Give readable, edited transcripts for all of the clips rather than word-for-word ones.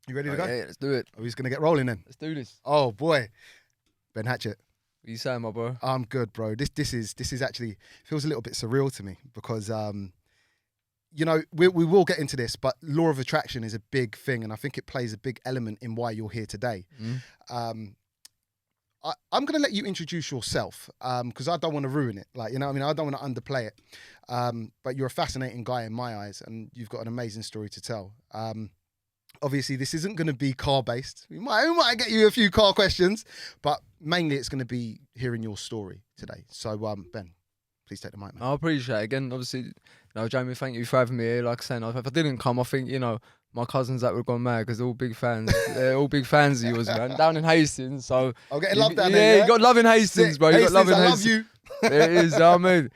You ready to go? Yeah, let's do it. Are we just going to get rolling then? Let's do this. Oh, boy. Ben Hatchett. What are you saying, my bro? I'm good, bro. This is actually feels a little bit surreal to me because you know, we will get into this, but law of attraction is a big thing, and I think it plays a big element in why you're here today. I'm going to let you introduce yourself because I don't want to ruin it. Like, you know what I mean? I don't want to underplay it. But you're a fascinating guy in my eyes, and you've got an amazing story to tell. Obviously, this isn't going to be car-based. We might get you a few car questions, but mainly it's going to be hearing your story today. So, Ben, please take the mic, man. I appreciate it. Again, obviously, Jamie, thank you for having me here. Like I said, if I didn't come, I think, my cousins that would have gone mad because they're all big fans. They're all big fans of yours, man. Down in Hastings, so... I'm getting love down there, yeah? You got love in Hastings, bro. You got love in Hastings. I love you. It is, you know what I mean?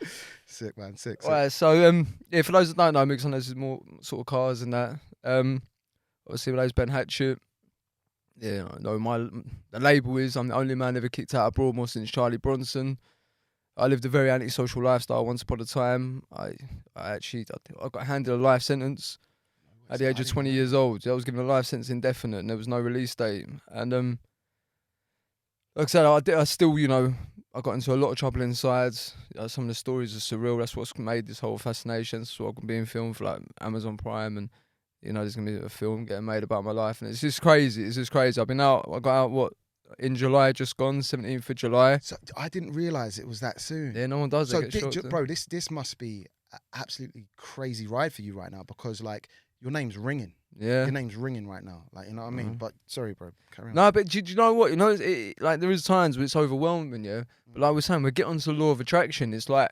Sick, man, sick. Right, so, for those that don't know, mix on those more sort of cars and that. Obviously, my name's Ben Hatchett. Yeah, the label is I'm the only man ever kicked out of Broadmoor since Charlie Bronson. I lived a very antisocial lifestyle once upon a time. I got handed a life sentence at the age of 20 years old. I was given a life sentence indefinite, and there was no release date. And like I said, I still, I got into a lot of trouble inside. Some of the stories are surreal. That's what's made this whole fascination. That's what I'm being filmed for, like Amazon Prime, and there's gonna be a film getting made about my life, and it's just crazy. It's just crazy. I got out in July, just gone, 17th of July. So I didn't realise it was that soon. Yeah, no one does. So, bro, this must be an absolutely crazy ride for you right now because, like, your name's ringing. Yeah. Your name's ringing right now. Like, you know what I mean? But, sorry, bro, carry on. No, but do you know what? Like, there is times where it's overwhelming, yeah? But like we're saying, we get onto the law of attraction. It's like,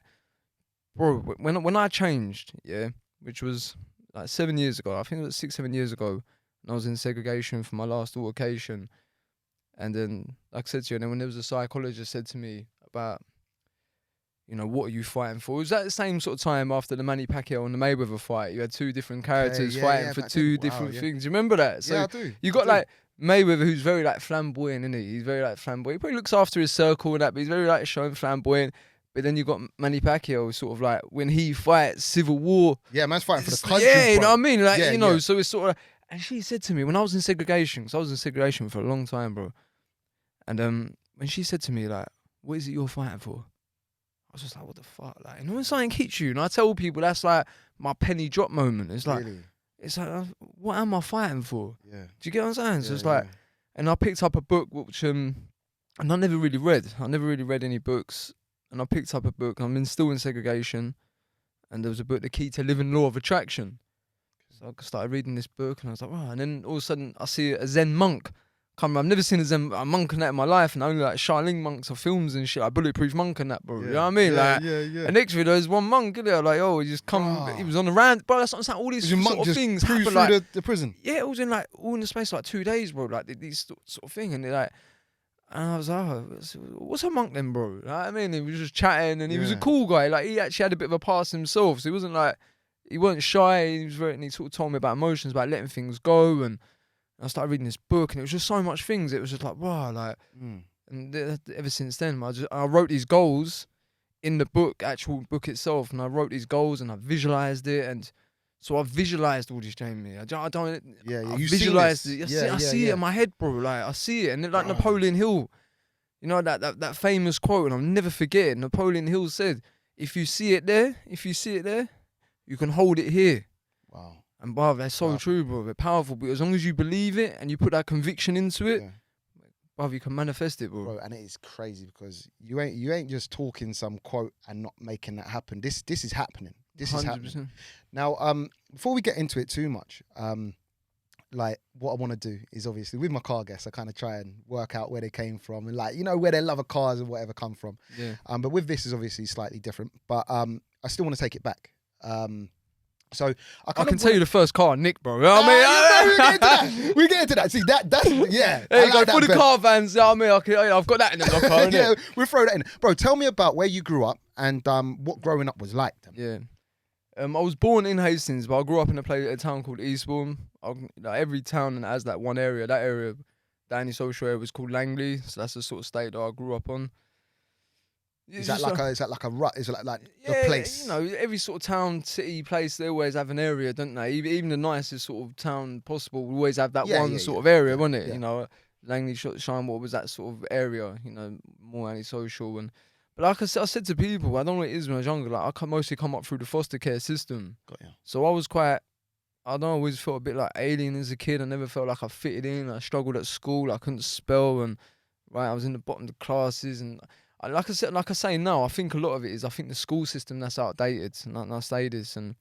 bro, when I changed, yeah, which was like 7 years ago, I think it was 6-7 years ago, and I was in segregation for my last altercation. And then, like I said to you, and then when there was a psychologist said to me about, what are you fighting for? It was at the same sort of time after the Manny Pacquiao and the Mayweather fight. You had two different characters fighting for two different things. You remember that? So yeah, I do. You got like Mayweather, who's very like flamboyant, isn't he? He's very like flamboyant. He probably looks after his circle and that, but he's very like showing flamboyant. But then you got Manny Pacquiao, sort of like when he fights civil war. Yeah, man's fighting for the country. Yeah, you know what I mean? Like, yeah. So it's sort of. And she said to me when I was in segregation, because I was in segregation for a long time, bro. And when she said to me, like, what is it you're fighting for? I was just like, what the fuck? Like, when something hits you, and I tell people that's like my penny drop moment. It's like, It's like, what am I fighting for? Yeah. Do you get what I'm saying? So it's like, and I picked up a book which, and I never really read. I never really read any books. And I picked up a book. I'm still in segregation. And there was a book, The Key to Living Law of Attraction. So I started reading this book, and I was like, wow. And then all of a sudden, I see a Zen monk. I've never seen a monk and that in my life, and only like Shaolin monks or films and shit, like Bulletproof Monk and that, bro. You know what I mean? Yeah. And next video, there's one monk, like, he just come, he was on the rand, bro. That's what I'm saying. All these sort of things happen, through like the prison. Yeah, it was in the space of like 2 days, bro. Like these sort of thing, and they're like, and I was like, what's a monk then, bro? You know what I mean? He was just chatting, and he was a cool guy. Like, he actually had a bit of a past himself, so he wasn't like, he wasn't shy. And he sort of told me about emotions, about letting things go, and I started reading this book, and it was just so much things. It was just like, wow, like, and ever since then, I wrote these goals in the book, actual book itself, and I wrote these goals, and I visualized it, and so I visualized all this, Jamie. I visualized it. I see it in my head, bro. Like, I see it, and like Napoleon Hill, that famous quote, and I'll never forget it. Napoleon Hill said, "If you see it there, you can hold it here." Wow. And bruv, that's so true, bro. They're powerful, but as long as you believe it and you put that conviction into it, bruv, you can manifest it, bro. And it is crazy because you ain't just talking some quote and not making that happen. This is happening. This 100%. Is happening. Now, before we get into it too much, like, what I want to do is obviously with my car guests, I kind of try and work out where they came from and, like, where their love of cars and whatever come from. Yeah. But with this is obviously slightly different. But I still want to take it back. So I can tell you the first car, Nick, bro. You know what I mean? We get into that. See, that's yeah. There you go. For the car vans, you know what I mean? I've got that in the locker. Yeah, we'll throw that in. Bro, tell me about where you grew up and what growing up was like. Yeah. I was born in Hastings, but I grew up in a town called Eastbourne. Every town has that one area. That area, the antisocial area, was called Langley. So that's the sort of state that I grew up on. Is that like a rut? Is it like yeah, the place? You know, every sort of town, city, place, they always have an area, don't they? Even the nicest sort of town possible will always have that sort of area, won't it? Yeah. You know, Langley, Shinewater was that sort of area, you know, more antisocial. But like I said to people, I don't know what it is when I was younger, like I mostly come up through the foster care system. Got you. So I was quite, I don't know, I always felt a bit like alien as a kid. I never felt like I fitted in. I struggled at school. I couldn't spell, and I was in the bottom of the classes. And like I say now, I think a lot of it is, I think the school system that's outdated. And I say this, and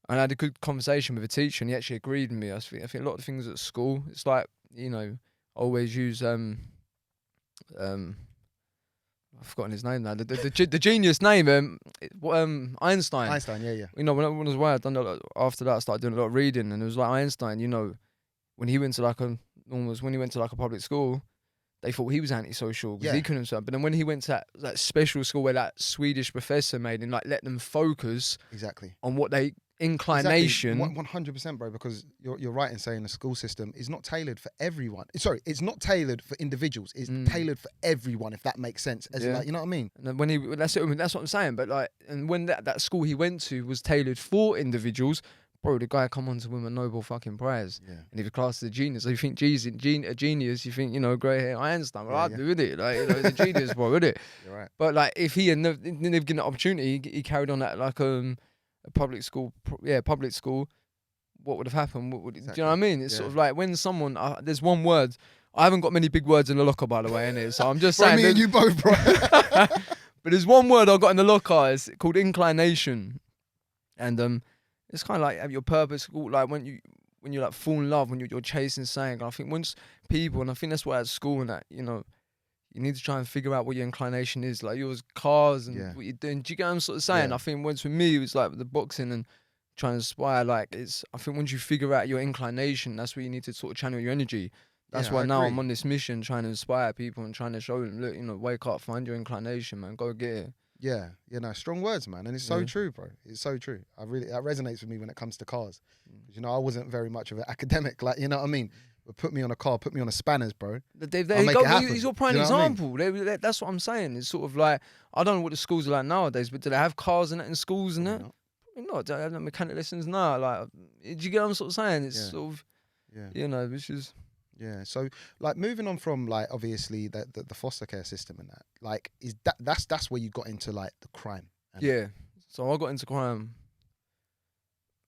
I had a good conversation with a teacher, and he actually agreed with me. I think a lot of things at school, it's like, you know, I always use I've forgotten his name now. The genius name, Einstein. Einstein, yeah. You know, when I was away, after that, I started doing a lot of reading, and it was like Einstein. You know, when he went to like a public school, they thought he was antisocial because he couldn't. But then when he went to that special school where that Swedish professor made him like let them focus on what they inclination. 100%, bro. Because you're right in saying the school system is not tailored for everyone. Sorry, it's not tailored for individuals. It's tailored for everyone, if that makes sense. As like, you know what I mean? And when that's what I'm saying. But like, and when that school he went to was tailored for individuals, bro, the guy come on to win a Nobel fucking prize. Yeah. And if you're classed as a genius, so you think, geez, a genius, you think, you know, grey hair Einstein. Well, I'd do with it. Like, you know, the genius, bro, with it. You're right. But like, if he had never given the opportunity, he carried on at like a public school, what would have happened? Do you know what I mean? It's sort of like when someone, there's one word, I haven't got many big words in the locker, by the way, innit? So I'm just saying. Me and you both, bro. But there's one word I got in the locker, it's called inclination. And it's kind of like your purpose, like when you like fall in love, when you're chasing something. I think once people, and I think that's why at school and that, you know, you need to try and figure out what your inclination is, like yours, cars and what you're doing. Do you get what I'm sort of saying? I think once for me, it was like the boxing and trying to inspire, like I think once you figure out your inclination, that's where you need to sort of channel your energy. That's why now I'm on this mission, trying to inspire people and trying to show them, look, you know, wake up, find your inclination, man, go get it. Yeah, no, strong words, man, and it's so true, bro. It's so true. That resonates with me when it comes to cars. You know, I wasn't very much of an academic, like, you know what I mean. But put me on a car, put me on a spanners, bro. There you go. He's your prime example. I mean? That's what I'm saying. It's sort of like, I don't know what the schools are like nowadays, but do they have cars and that in schools and that? Probably not. Do they have mechanic lessons now? Like, do you get what I'm sort of saying? It's sort of, you know, which is. Yeah. So, like, moving on from like obviously the foster care system and that, like, is that's where you got into like the crime. Yeah. So I got into crime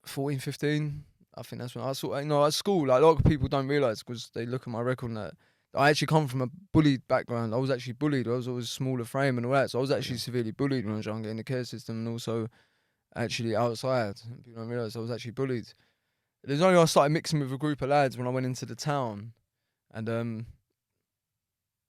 14, 15. I think that's when I saw, you know, at school, like a lot of people don't realise because they look at my record and that I actually come from a bullied background. I was actually bullied. I was always smaller frame and all that. So I was actually severely bullied when I was younger in the care system and also actually outside. People don't realise I was actually bullied. There's only I started mixing with a group of lads when I went into the town, and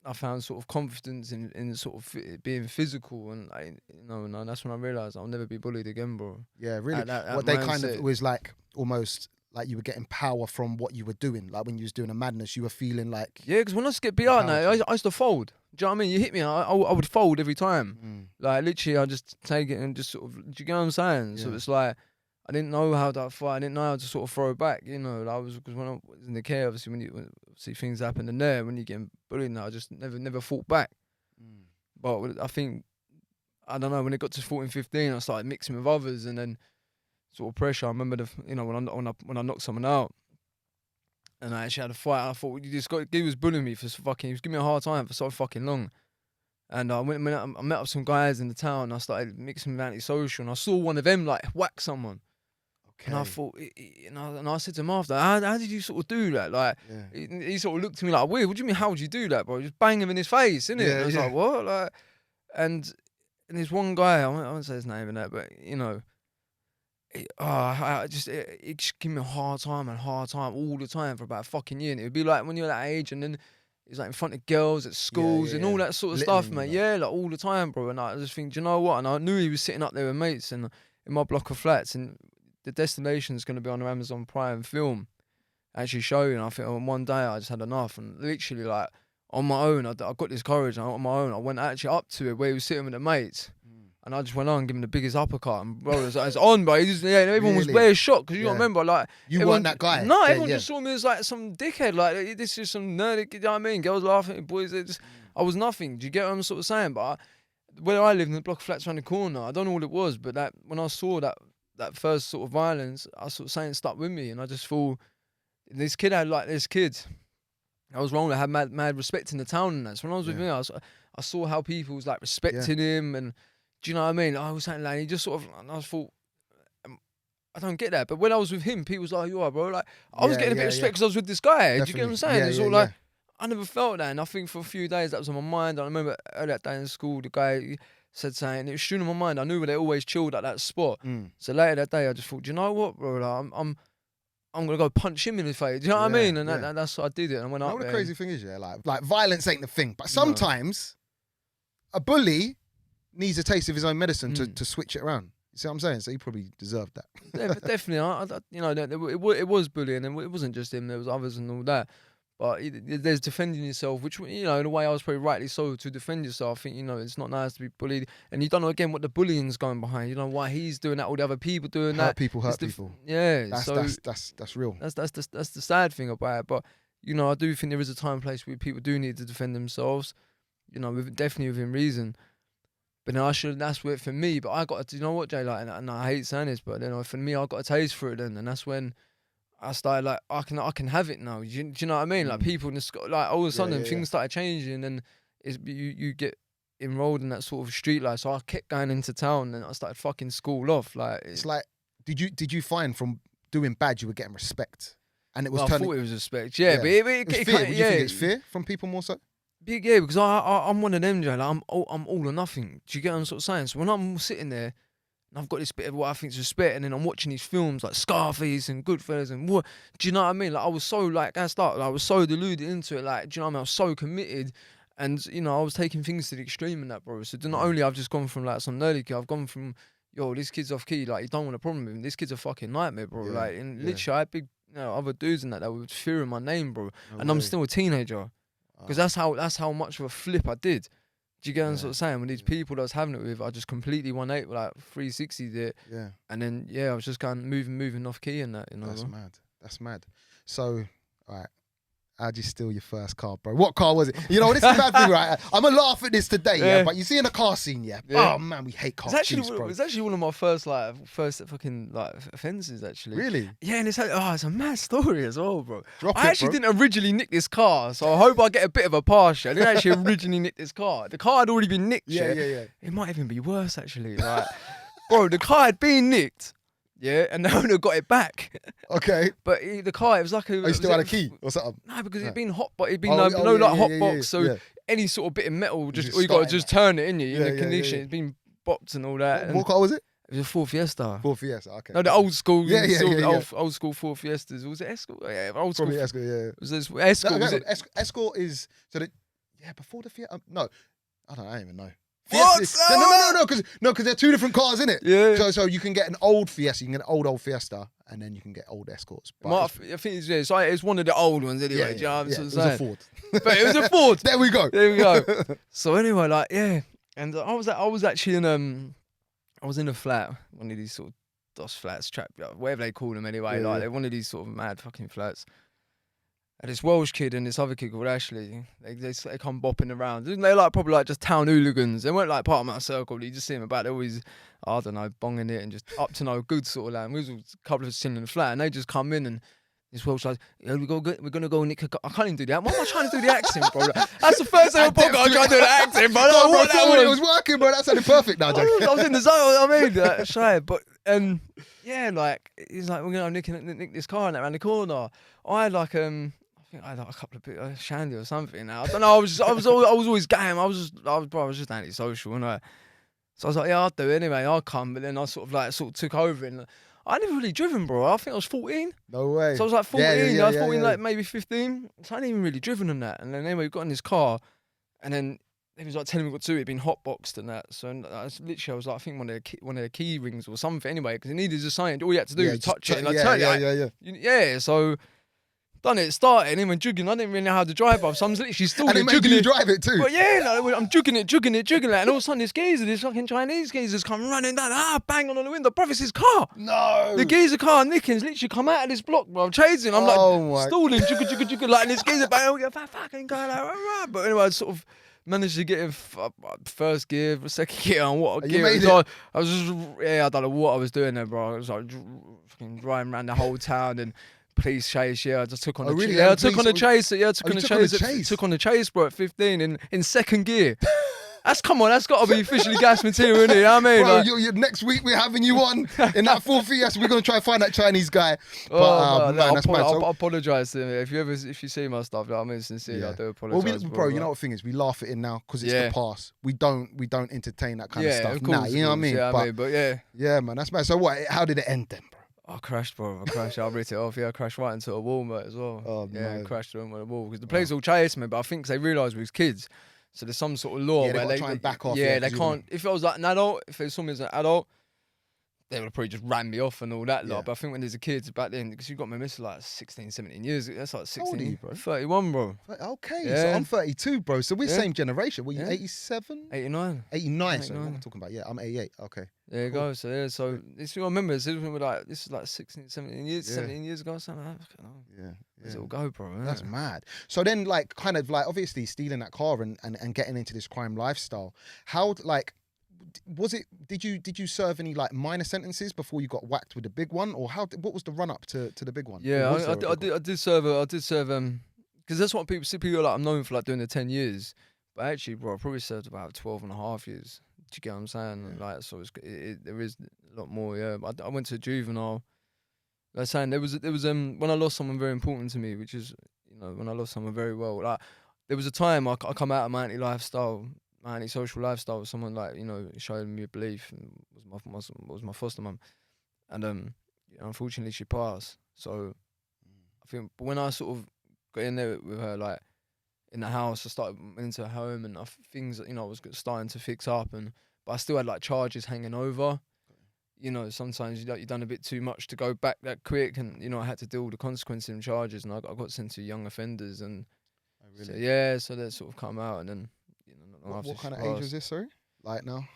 I found sort of confidence in sort of being physical, and and that's when I realised I'll never be bullied again, bro. Yeah, really. What they kind of was like almost. Like you were getting power from what you were doing. Like when you was doing a madness, you were feeling like... Yeah, because when I used to get beat up now, I used to fold. Do you know what I mean? You hit me, I would fold every time. Like literally, I just take it and just sort of... Do you get what I'm saying? Yeah. So it's like, I didn't know how to fight. I didn't know how to sort of throw it back, you know. Because when I was in the care, obviously, when you see things happen in there, when you're getting bullied now, I just never fought back. But I think, I don't know, when it got to 14, 15, I started mixing with others and then... sort of pressure. I remember when I knocked someone out, and I actually had a fight. I thought he was bullying me for fucking. He was giving me a hard time for so fucking long, and I met up some guys in the town. And I started mixing with antisocial, and I saw one of them like whack someone. Okay. And I thought, and I said to him after, how did you sort of do that? Like, he sort of looked at me like weird. What do you mean? How would you do that, bro? Just bang him in his face, innit? Yeah, I was like, what? Like, and there's one guy. I won't say his name and that, but you know. It just give me a hard time all the time for about a fucking year. And it would be like when you're that age, and then it's like in front of girls at schools and all that sort of stuff, mate. Yeah, like all the time, bro. And I just think, do you know what? And I knew he was sitting up there with mates and in my block of flats, and the destination's going to be on Amazon Prime film, actually showing. And I think one day I just had enough, and literally like on my own, I got this courage. And on my own, I went actually up to it where he was sitting with the mates. And I just went on and gave him the biggest uppercut. And bro, it's on, bro. Everyone was very shocked because you got to remember, like... You weren't that guy. No, everyone just saw me as like some dickhead. Like, this is some nerdy, you know what I mean? Girls laughing, boys, I was nothing. Do you get what I'm sort of saying? But where I lived in the block of flats around the corner, I don't know what it was, but that when I saw that first sort of violence, I sort of something stuck with me, and I just thought this kid had like this kid. I was wrong. I had mad respect in the town, and that. So when I was with him, I saw how people was like respecting him, and do you know what I mean? I was saying like he just sort of, and I thought, I don't get that. But when I was with him, people was like, "You are, bro." Like I was getting a bit of respect because I was with this guy. Definitely. Do you get what I'm saying? It's all like I never felt that, and I think for a few days that was on my mind. I remember earlier that day in school, the guy said something. It was shooting in my mind. I knew where they always chilled at that spot. So later that day, I just thought, do you know what, bro? Like, I'm gonna go punch him in the face. Do you know what I mean? And that's what I did it. And I went up there. The crazy thing is, like violence ain't the thing, but sometimes a bully needs a taste of his own medicine to switch it around. You see what I'm saying? So he probably deserved that. Yeah, definitely. You know, it was bullying, and it wasn't just him. There was others and all that. But there's defending yourself, which, you know, in a way I was probably rightly so to defend yourself. I think, you know, it's not nice to be bullied. And you don't know, again, what the bullying's going behind. You know, why he's doing that, all the other people doing that. Hurt people. Yeah. That's real. That's the sad thing about it. But, you know, I do think there is a time and place where people do need to defend themselves. You know, definitely within reason. But then that's where, for me, but I got to, you know what, Jay, like, and I hate saying this, but, you know, for me, I got a taste for it then. And that's when I started like I can have it now. Do you know what I mean? Like people in the like all of a sudden things started changing, and you get enrolled in that sort of street life. So I kept going into town, and I started fucking school off. Like it's like did you find from doing bad you were getting respect, and it was I thought it was respect. Yeah, but it was fear. Would you think it's fear from people more so? Yeah, because I'm one of them, Joe. Like I'm all or nothing. Do you get what I'm sort of saying? So when I'm sitting there, I've got this bit of what I think is respect, and then I'm watching these films like Scarface and Goodfellas and what, do you know what I mean? Like I was so like I was so deluded into it, like, do you know what I mean? I was so committed, and you know I was taking things to the extreme in that, bro. So not only I've just gone from like some nerdy kid, I've gone from this kid's off key, like you don't want a problem with him. This kid's a fucking nightmare, bro. Like and literally I had big other dudes in that were fearing my name, bro. And I'm still a teenager, because that's how much of a flip I did. Do you get what I'm sort of saying? When these people that I was having it with, I just completely 180, like 360'd it. Yeah. And then, I was just kind of moving off key and that, you know. That's mad. So, all right. How'd you steal your first car, bro? What car was it? You know, this is a bad thing, right? I'm going to laugh at this today, but you see in a car scene, oh, man, we hate car thieves, bro. It's actually one of my first fucking offences, actually. Really? Yeah, and it's a mad story as well, bro. I actually didn't originally nick this car, so I hope I get a bit of a pass. I didn't actually originally nick this car. The car had already been nicked. Yeah. It might even be worse, actually. Like, bro, the car had been nicked. Yeah, and the owner got it back. Okay. But the car, it was like a... Oh, you still had a key or something? No, because it'd been hot, but it'd been hot box, so any sort of bit of metal, all you got to just turn it in you, in the condition. It's been bopped and all that. What car was it? It was a Ford Fiesta. Ford Fiesta, okay. No, the old school, old school Ford Fiestas. Was it Escort? Yeah, old school. Probably Escort, yeah. Was this Escort? No, Escort is before the Fiesta. No, I don't even know. What? No, because they're two different cars, innit? Yeah. So you can get an old Fiesta, you can get an old Fiesta, and then you can get old Escorts. I think it's one of the old ones anyway. Do you know what I'm saying? It was a Ford. But it was a Ford. There we go. So anyway, like and I was actually in I was in a flat, one of these sort of DOS flats, trap, whatever they call them anyway. They're one of these sort of mad fucking flats. And this Welsh kid and this other kid called Ashley, they come bopping around. They're like probably like just town hooligans. They weren't like part of my circle. You just see them about. They're always, I don't know, bonging it and just up to no good sort of land. We was a couple of us sitting in the flat, and they just come in and this Welsh like, we're gonna go nick. I can't even do that. Why am I trying to do the accent, bro? That's the first time I trying to do the accent, bro. It was working, bro. That sounded perfect now, Jack. I was in the zone. I mean, shy, but like he's like, we're gonna nick this car and around the corner. I had like I had like a couple of bit of shandy or something. Now I don't know. I was always game. I was just antisocial, and so I was like, yeah, I'll do it anyway. I'll come. But then I sort of took over, and I never really driven, bro. I think I was 14. No way. So I was like 14. I was 14, like maybe 15. So I hadn't even really driven on that. And then anyway, we got in this car, and then he was like telling me what to do. It'd been hotboxed and that. So I was like, I think one of the key rings or something anyway, because it needed just something. All you had to do was touch it and turn it. Yeah. So. Done it, started, and then when jugging, I didn't really know how to drive up, so I'm literally still jugging it. Drive it too? But I'm jugging it, and all of a sudden this fucking Chinese geezer's come running down, bang on the window, bro, it's his car. No. The geezer car, Nickens, literally come out of this block, bro, I'm chasing, I'm like, stalling, jugga, like, and this geezer, bang, we go, fucking guy, like, but anyway, I sort of managed to get in first gear, second gear, and what a You gear. made So it. I was just, I don't know what I was doing there, bro. I was like fucking driving around the whole town and police chase. Yeah, I just took on Oh, the really? I took on the chase. Yeah, I took Oh, on you the took on the chase. chase? Took on the chase, bro, at 15 in second gear. That's got to be officially gas material, innit? You know what I mean? Bro, Like, you next week we're having you on in that 4 Fiesta. We're gonna try and find that Chinese guy. But man, that's mad. I apologise to him if you see my stuff. Like, I mean, sincerely, I do apologise. Bro, you know what the thing is, we laugh it in now because it's the past. We don't entertain that kind of stuff of course, now. You know what I mean? Yeah, yeah, man, that's mad. So what? How did it end then, bro? I crashed, bro. I ripped it off. Yeah, I crashed right into a wall, mate, as well. Oh, yeah, no. crashed into a wall because the police all chased me, but I think they realised we was kids. So there's some sort of law where they try and back off. Yeah, they can't. If I was like an adult, if they saw me as an adult, they would have probably just ran me off and all that lot. But I think when there's a kid back then, because you got my miss like 16, 17 years. That's like 16. How old are you, bro? 31, bro. Okay, Yeah. so I'm 32, bro. So we're same generation. Were you Yeah. 87? 89. 89. So what am I talking about? Yeah, I'm 88. Okay. There you go. So this is what I remember. This is like 16, 17 years, 17 years ago. Something like that. Yeah. It'll go, bro. That's mad. So then, like, kind of like, obviously stealing that car and getting into this crime lifestyle. How, like, was it? Did you serve any like minor sentences before you got whacked with the big one, or what was the run up to the big one? Yeah, I did serve because that's what people see. People are like, I'm known for like doing the 10 years, but actually, bro, I probably served about 12 and a half years. Do you get what I'm saying? Yeah. Like, so there is a lot more. Yeah, but I went to juvenile. Like saying there was when I lost someone very important to me, which is when I lost someone very well. Like there was a time I come out of my antisocial lifestyle with someone like showed me a belief and was my foster mum, and unfortunately she passed. So I think when I sort of got in there with her, like in the house, I started into her home and things I was starting to fix up, but I still had like charges hanging over. Sometimes you've done a bit too much to go back that quick, and I had to deal with the consequences and charges, and I got sent to young offenders, and so that sort of come out, and then what kind of age was this? Sorry, like now.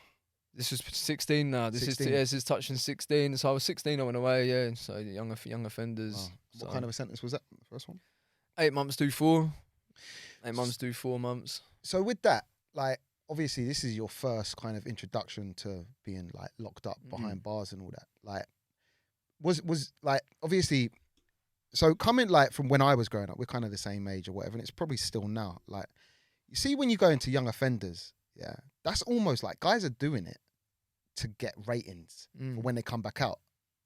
This is 16 now. This 16. This is touching 16. So I was 16. I went away. Yeah. So young offenders. Wow. So What kind of a sentence was that? The first one. 8 months do 4. 8 months do 4 months. So with that, like, obviously this is your first kind of introduction to being like locked up behind bars and all that. Like, was like, obviously, so coming like from when I was growing up, we're kind of the same age or whatever, and it's probably still now. Like, you see when you go into young offenders, yeah, that's almost like guys are doing it to get ratings for when they come back out.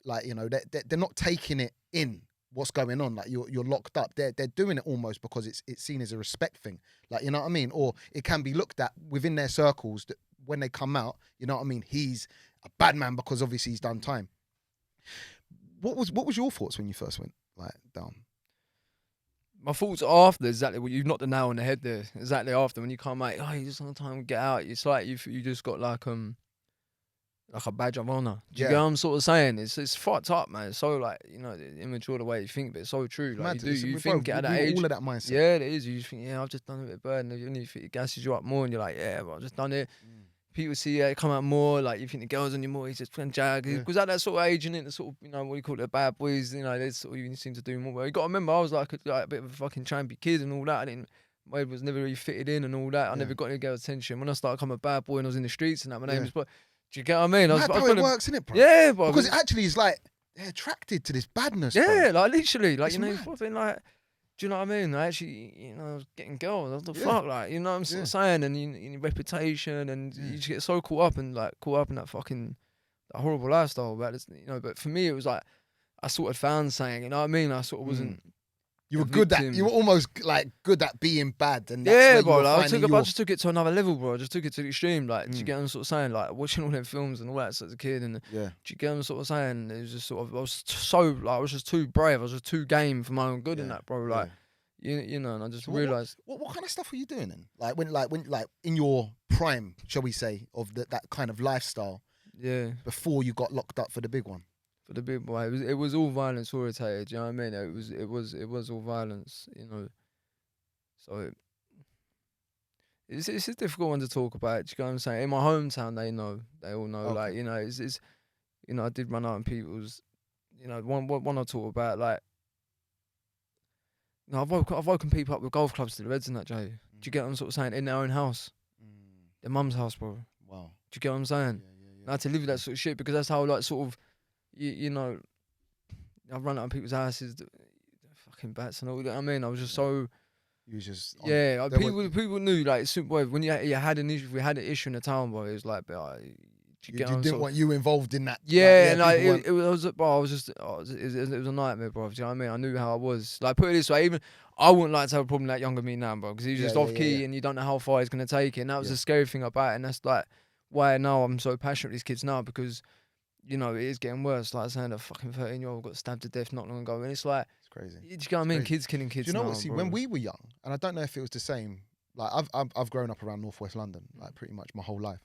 Like, they're not taking it in what's going on. Like you're locked up. They're doing it almost because it's seen as a respect thing. Like, you know what I mean? Or it can be looked at within their circles that when they come out, you know what I mean? He's a bad man because obviously he's done time. What was your thoughts when you first went like down? My thoughts after exactly what you've knocked the nail on the head there. Exactly after when you come out, you just want time to get out. It's like you just got like a badge of honor. Do you get what I'm sort of saying? It's fucked up, man. It's so like immature the way you think, but it's so true. Like you think at that age, all of that mindset. Yeah, it is. You think, I've just done a bit of burden. And you think it gasses you up more, and you're like, I've just done it. People see it come out more. Like you think the girls on you more. He's just playing jag. Because at that sort of age, innit, the sort of what do you call it, the bad boys. They sort of you seem to do more. Well, you got to remember, I was like a bit of a fucking trampy kid and all that. I was never really fitted in and all that. I never got any girls' attention. When I started becoming a bad boy and I was in the streets and that, my name was. But do you get what I mean? That's how it works, isn't it, bro? Yeah, bro. Because it actually is like they're attracted to this badness. Yeah, bro. like literally, like It's fucking like. Do you know what I mean? I actually, I was getting girls. What the fuck, like, you know what I'm sort of saying? And your reputation, and you just get so caught up in that fucking that horrible lifestyle. But but for me, it was like I sort of found saying, you know what I mean? I sort of wasn't. You were good at. You were almost like good at being bad, and that's bro. I just took it to another level, bro. I just took it to the extreme. Like, do you get what I'm sort of saying? Like watching all them films and all that as a kid, and do you get what I'm sort of saying? It was just sort of I was just too brave. I was just too game for my own good in that, bro. Like. And I just realised. What kind of stuff were you doing then? Like when in your prime, shall we say, of that kind of lifestyle? Yeah. Before you got locked up for the big one. For the big boy, it was all violence orientated. You know what I mean? It was all violence. So it's a difficult one to talk about. You know what I'm saying? In my hometown, they all know. Okay. Like it's I did run out on people's. One I talk about like. No, I've woken people up with golf clubs to the heads and that, Jay. Do you get what I'm sort of saying? In their own house, their mum's house, bro. Wow. Do you get what I'm saying? And I had to live with that sort of shit because that's how, like, sort of, you know, I run out of people's houses, the fucking bats and all that. I mean, I was just so. You was just people knew, like, boy, when you had an issue, if we had an issue in the town, boy, it was like, you didn't want you involved in that. Yeah, like, and it was, bro, it was a nightmare, bro. Do you know what I mean? I knew how I was. Like, put it this way, even I wouldn't like to have a problem with that younger me now, bro, because he's just off key and you don't know how far he's gonna take it. And that was the scary thing about it, and that's like why now I'm so passionate with these kids now, because you know it is getting worse. Like I saying, a fucking 13-year-old got stabbed to death not long ago, and it's like it's crazy. Do you know what I mean? Kids killing kids. Do you know now, what? See, bro. when we were young, and I don't know if it was the same. Like I've grown up around Northwest London, like pretty much my whole life.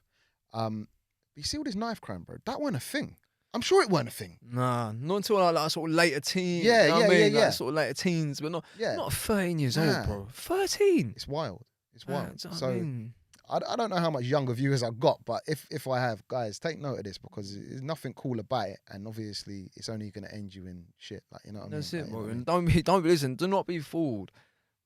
You see all this knife crime, bro. That weren't a thing. I'm sure it weren't a thing. Nah, not until like sort of later teens. Yeah, you know what I mean? yeah. Like, sort of later teens, but not 13 years old, bro. 13. It's wild. It's wild. Nah, So I don't know how much younger viewers I've got, but if I have, guys, take note of this because there's nothing cool about it, and obviously it's only going to end you in shit. Like, you know what I mean? That's it, like, bro. You know And don't listen. Do not be fooled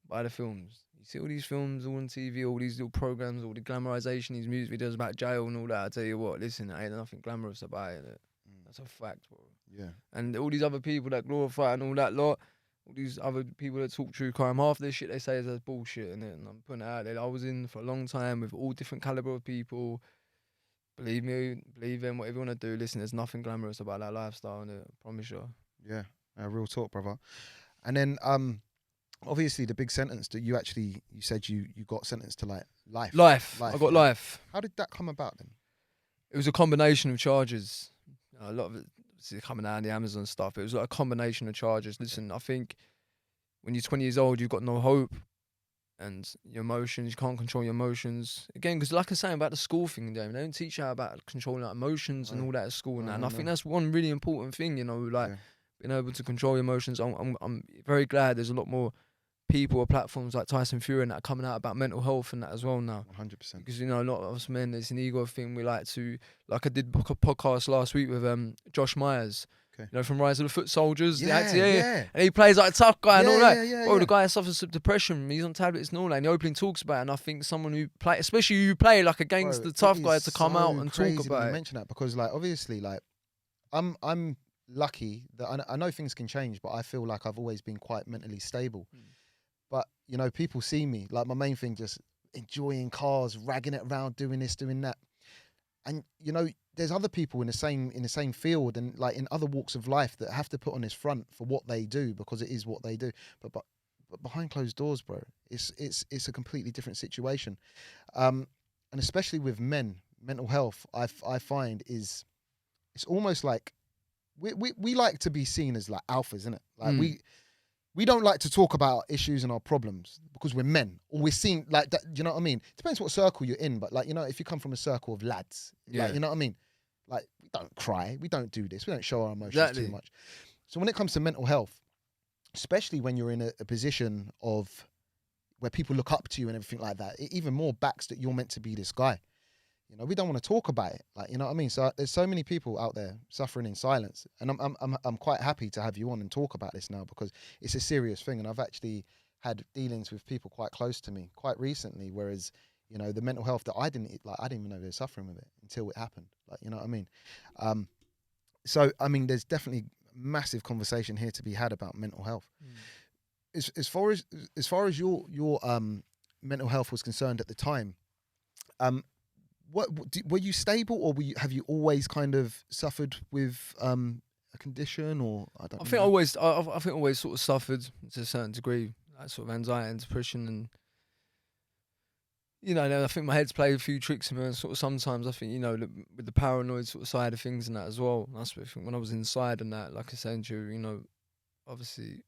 by the films. You see all these films all on TV, all these little programs, all the glamorization, these music videos about jail and all that. I tell you what, listen, there ain't nothing glamorous about it. That's a fact, bro. Yeah. And all these other people that glorify and all that lot, all these other people that talk true crime, half their shit they say is bullshit, and I'm putting it out there. I was in for a long time with all different caliber of people. Believe me, believe in whatever you want to do. Listen, there's nothing glamorous about that lifestyle, and I promise you. Yeah, real talk, brother. And then obviously the big sentence that you said you got sentenced to like life. Life. I got life. How did that come about then? It was a combination of charges. A lot of it coming out in the Amazon stuff. It was like a combination of charges. Listen, I think when you're 20 years old, you've got no hope, and your emotions, you can't control your emotions. Again, because like I was saying about the school thing, they don't teach you about controlling like, emotions and all that at school and that. And I think that's one really important thing, you know, like being able to control your emotions. I'm very glad there's a lot more people or platforms like Tyson Fury and that are coming out about mental health and that as well now. 100%. Because, you know, a lot of us men, it's an ego thing. We like to, like I did a podcast last week with Josh Myers, you know, from Rise of the Foot Soldiers. The actor, and he plays like a tough guy and all that. Bro, the guy suffers from depression. He's on tablets and all that. And the opening talks about it. And I think someone who play, especially you play like against the tough guy, to come out and talk about it. You mention that because, like, obviously, like, I'm lucky that I know things can change, but I feel like I've always been quite mentally stable. But, you know, people see me, like my main thing, just enjoying cars, ragging it around, doing this, doing that. And, you know, there's other people in the same field and like in other walks of life that have to put on this front for what they do because it is what they do. But behind closed doors, bro, it's a completely different situation. And especially with men, mental health, I find it's almost like we like to be seen as like alphas, isn't it? Like we don't like to talk about issues and our problems because we're men, or we're seen like that. Do you know what I mean? Depends what circle you're in, but like, you know, if you come from a circle of lads, like, you know what I mean? Like, we don't cry, we don't do this, we don't show our emotions too much. So when it comes to mental health, especially when you're in a position of where people look up to you and everything like that, it even more backs that you're meant to be this guy. You know, we don't want to talk about it, like, you know what I mean? So there's so many people out there suffering in silence, and I'm quite happy to have you on and talk about this now because it's a serious thing, and I've actually had dealings with people quite close to me quite recently, whereas, you know, the mental health that I didn't even know they were suffering with it until it happened, like, you know what I mean? So I mean, there's definitely massive conversation here to be had about mental health. As far as your mental health was concerned at the time, were you stable, or have you always kind of suffered with a condition, or I think I always sort of suffered to a certain degree, like sort of anxiety and depression, and you know, I think my head's played a few tricks on me, and sort of sometimes I think, you know, with the paranoid sort of side of things and that as well. That's what I think when I was inside and that, like I said to you, you know, obviously,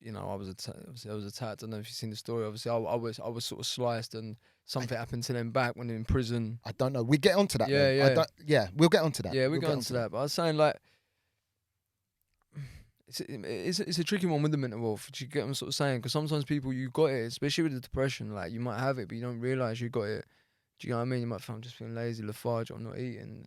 you know, I was attacked. I don't know if you've seen the story. Obviously, I was sort of sliced, and something happened to them back when they were in prison. I don't know. We get onto that. We'll get onto that. Yeah, we'll get onto that. But I was saying, like, it's a tricky one with the mental health. Do you get what I'm sort of saying? Because sometimes people, you got it, especially with the depression. Like, you might have it, but you don't realise you got it. Do you know what I mean? You might think, I'm just feeling lazy, lethargic, I'm not eating.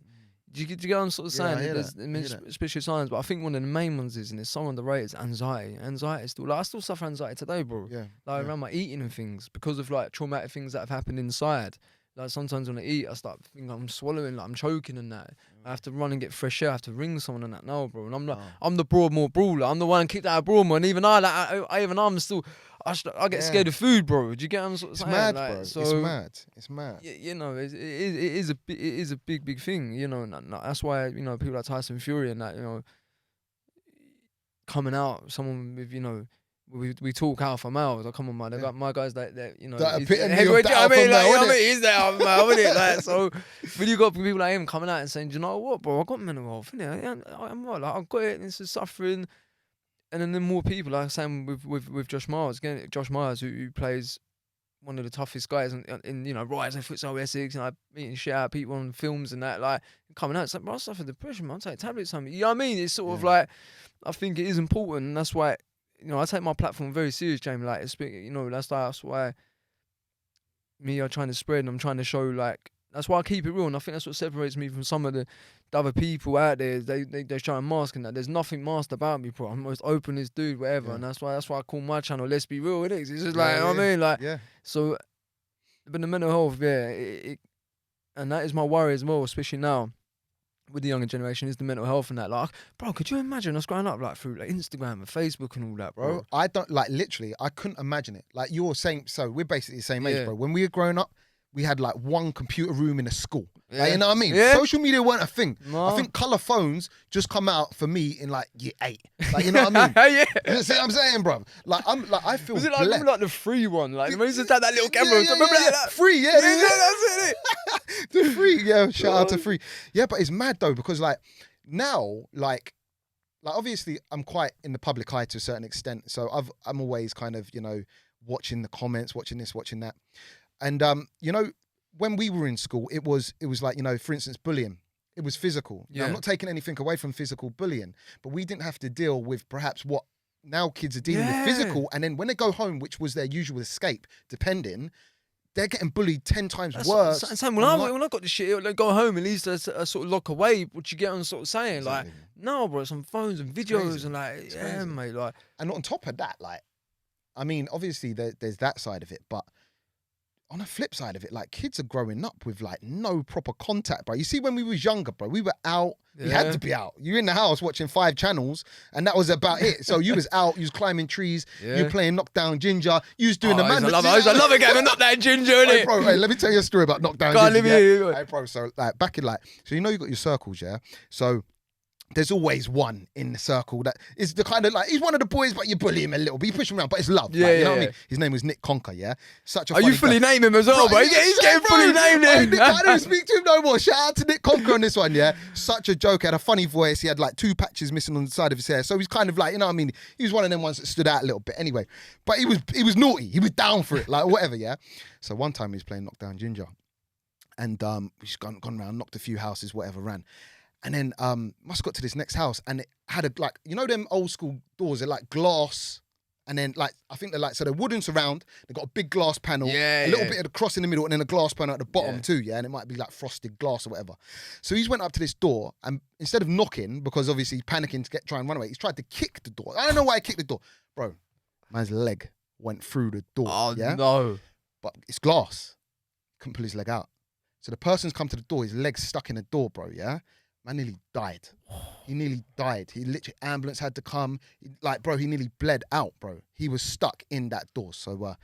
Do you get what I'm sort of saying? I hear There's, that. I mean, I hear that. especially signs, but I think one of the main ones is, and it's so underrated, is anxiety. Anxiety is still, like, I still suffer anxiety today, bro. Yeah. Like, yeah. around my eating and things, because of, like, traumatic things that have happened inside. Like, sometimes when I eat, I start thinking I'm swallowing, like, I'm choking and that. I have to run and get fresh air. I have to ring someone and that now, bro. And I'm like, I'm the Broadmoor brawler. I'm the one kicked out of Broadmoor. And even I'm still, I get scared of food, bro. Do you get what I'm sort of saying? Mad, like, bro. so, It's mad. It's mad. you know, it is a big thing, you know, and that's why, you know, people like Tyson Fury and that, you know, coming out, someone with, you know, we talk alpha males. Like, come on, man, they got my guys that you know, That he's epitome of heavyweight, the you know what I mean? alpha Like, you know male, what I mean? He's the alpha male, isn't it? Like, so when you got people like him coming out and saying, do you know what, bro, I got mental health, innit? I'm right, like, I've got it, and this is suffering. And then more people, like same with Josh Myers, again, Josh Myers, who plays one of the toughest guys in you know, Rise and Futsal Essex, and like meeting shit out of people on films and that, like coming out, it's like, bro, I suffer depression, man, I'll take tablets, something. You know what I mean? It's sort of like, I think it is important, and that's why, you know, I take my platform very serious, Jamie. Like, you know, that's why me are trying to spread, and I'm trying to show, like, that's why I keep it real, and I think that's what separates me from some of the other people out there. They're trying to mask and that. There's nothing masked about me, bro. I'm the most openest dude, whatever, and that's why I call my channel Let's Be Real. It is. It's just like, you know what I mean, like, so. But the mental health, and that is my worry as well, especially now with the younger generation, is the mental health and that. Like, bro, could you imagine us growing up like through like Instagram and Facebook and all that, bro? I don't, like, literally, I couldn't imagine it. Like, you're saying, so we're basically the same age, bro. When we were growing up, we had like one computer room in a school. Like, you know what I mean? Social media weren't a thing. No. I think colour phones just come out for me in like year 8. Like, you know what I mean? You see what I'm saying, bro? Like, I feel. Was it like the free one? Like, when you used to have that little camera. That? Free, that's it. The free, shout out to free. Yeah, but it's mad though, because like now, like obviously I'm quite in the public eye to a certain extent. So I'm always kind of, you know, watching the comments, watching this, watching that. And you know, when we were in school, it was like, you know, for instance, bullying. It was physical. Now, I'm not taking anything away from physical bullying, but we didn't have to deal with perhaps what now kids are dealing with physical. And then when they go home, which was their usual escape, depending, they're getting bullied 10 times worse. When I got this shit, like, go home, at least I sort of lock away what you get on sort of saying. Exactly. Like, no, bro, it's on phones and videos and like, mate. Like, and on top of that, like, I mean, obviously there's that side of it, but on the flip side of it, like, kids are growing up with like no proper contact, bro. You see, when we was younger, bro, we were out. You had to be out. You're in the house watching 5 channels, and that was about it. So you was out, you was climbing trees, you were playing Knockdown Ginger, you was doing the man. I love a game of Knockdown Ginger, innit? Hey, bro, let me tell you a story about Knockdown Ginger. Hey, bro, so like back in like, so you know you got your circles, yeah? So there's always one in the circle that is the kind of like, he's one of the boys, but you bully him a little, but you push him around, but it's love. You know what I mean? His name was Nick Conker, yeah? Such a funny you fully name him as well, bro? He's getting fully named him. I don't speak to him no more. Shout out to Nick Conker on this one, yeah? Such a joke. He had a funny voice. He had like 2 patches missing on the side of his hair. So he's kind of like, you know what I mean? He was one of them ones that stood out a little bit. Anyway, but he was naughty. He was down for it, like whatever, yeah? So one time he was playing Knockdown Ginger, and he's gone around, knocked a few houses, whatever, ran. And then must have got to this next house, and it had a, like, you know them old school doors, they're like glass, and then like, I think they're like, so they're wooden surround, they've got a big glass panel, a little bit of the cross in the middle, and then a glass panel at the bottom too, and it might be like frosted glass or whatever. So he's went up to this door, and instead of knocking, because obviously he's panicking to try and run away, he's tried to kick the door. I don't know why he kicked the door. Bro, man's leg went through the door. Oh, no. But it's glass. Couldn't pull his leg out. So the person's come to the door, his leg's stuck in the door, bro, yeah? Man nearly died. He nearly died. He literally, ambulance had to come. Like, bro, he nearly bled out, bro. He was stuck in that door. So, yeah,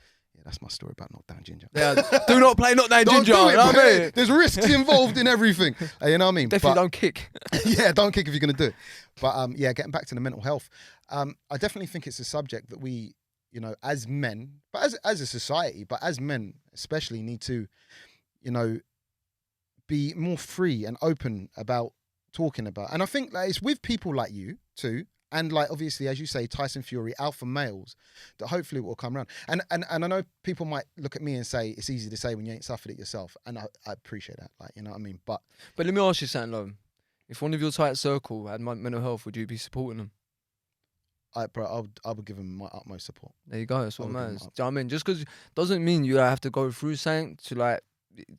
that's my story about Knockdown Ginger. Yeah, do not play Knockdown Ginger. Do it, you know what I mean? There's risks involved in everything. You know what I mean? Definitely don't kick. Yeah, don't kick if you're going to do it. But, yeah, getting back to the mental health, I definitely think it's a subject that we, you know, as men, but as a society, but as men especially, need to, you know, be more free and open about talking about. And I think like, it's with people like you too, and like obviously, as you say, Tyson Fury, alpha males, that hopefully it will come around. And I know people might look at me and say it's easy to say when you ain't suffered it yourself, and I appreciate that, like, you know what I mean. But let me ask you something, though. If one of your tight circle had mental health, would you be supporting them? I would give them my utmost support. There you go. That's what matters. Do you know what I mean? Just because doesn't mean you have to go through something to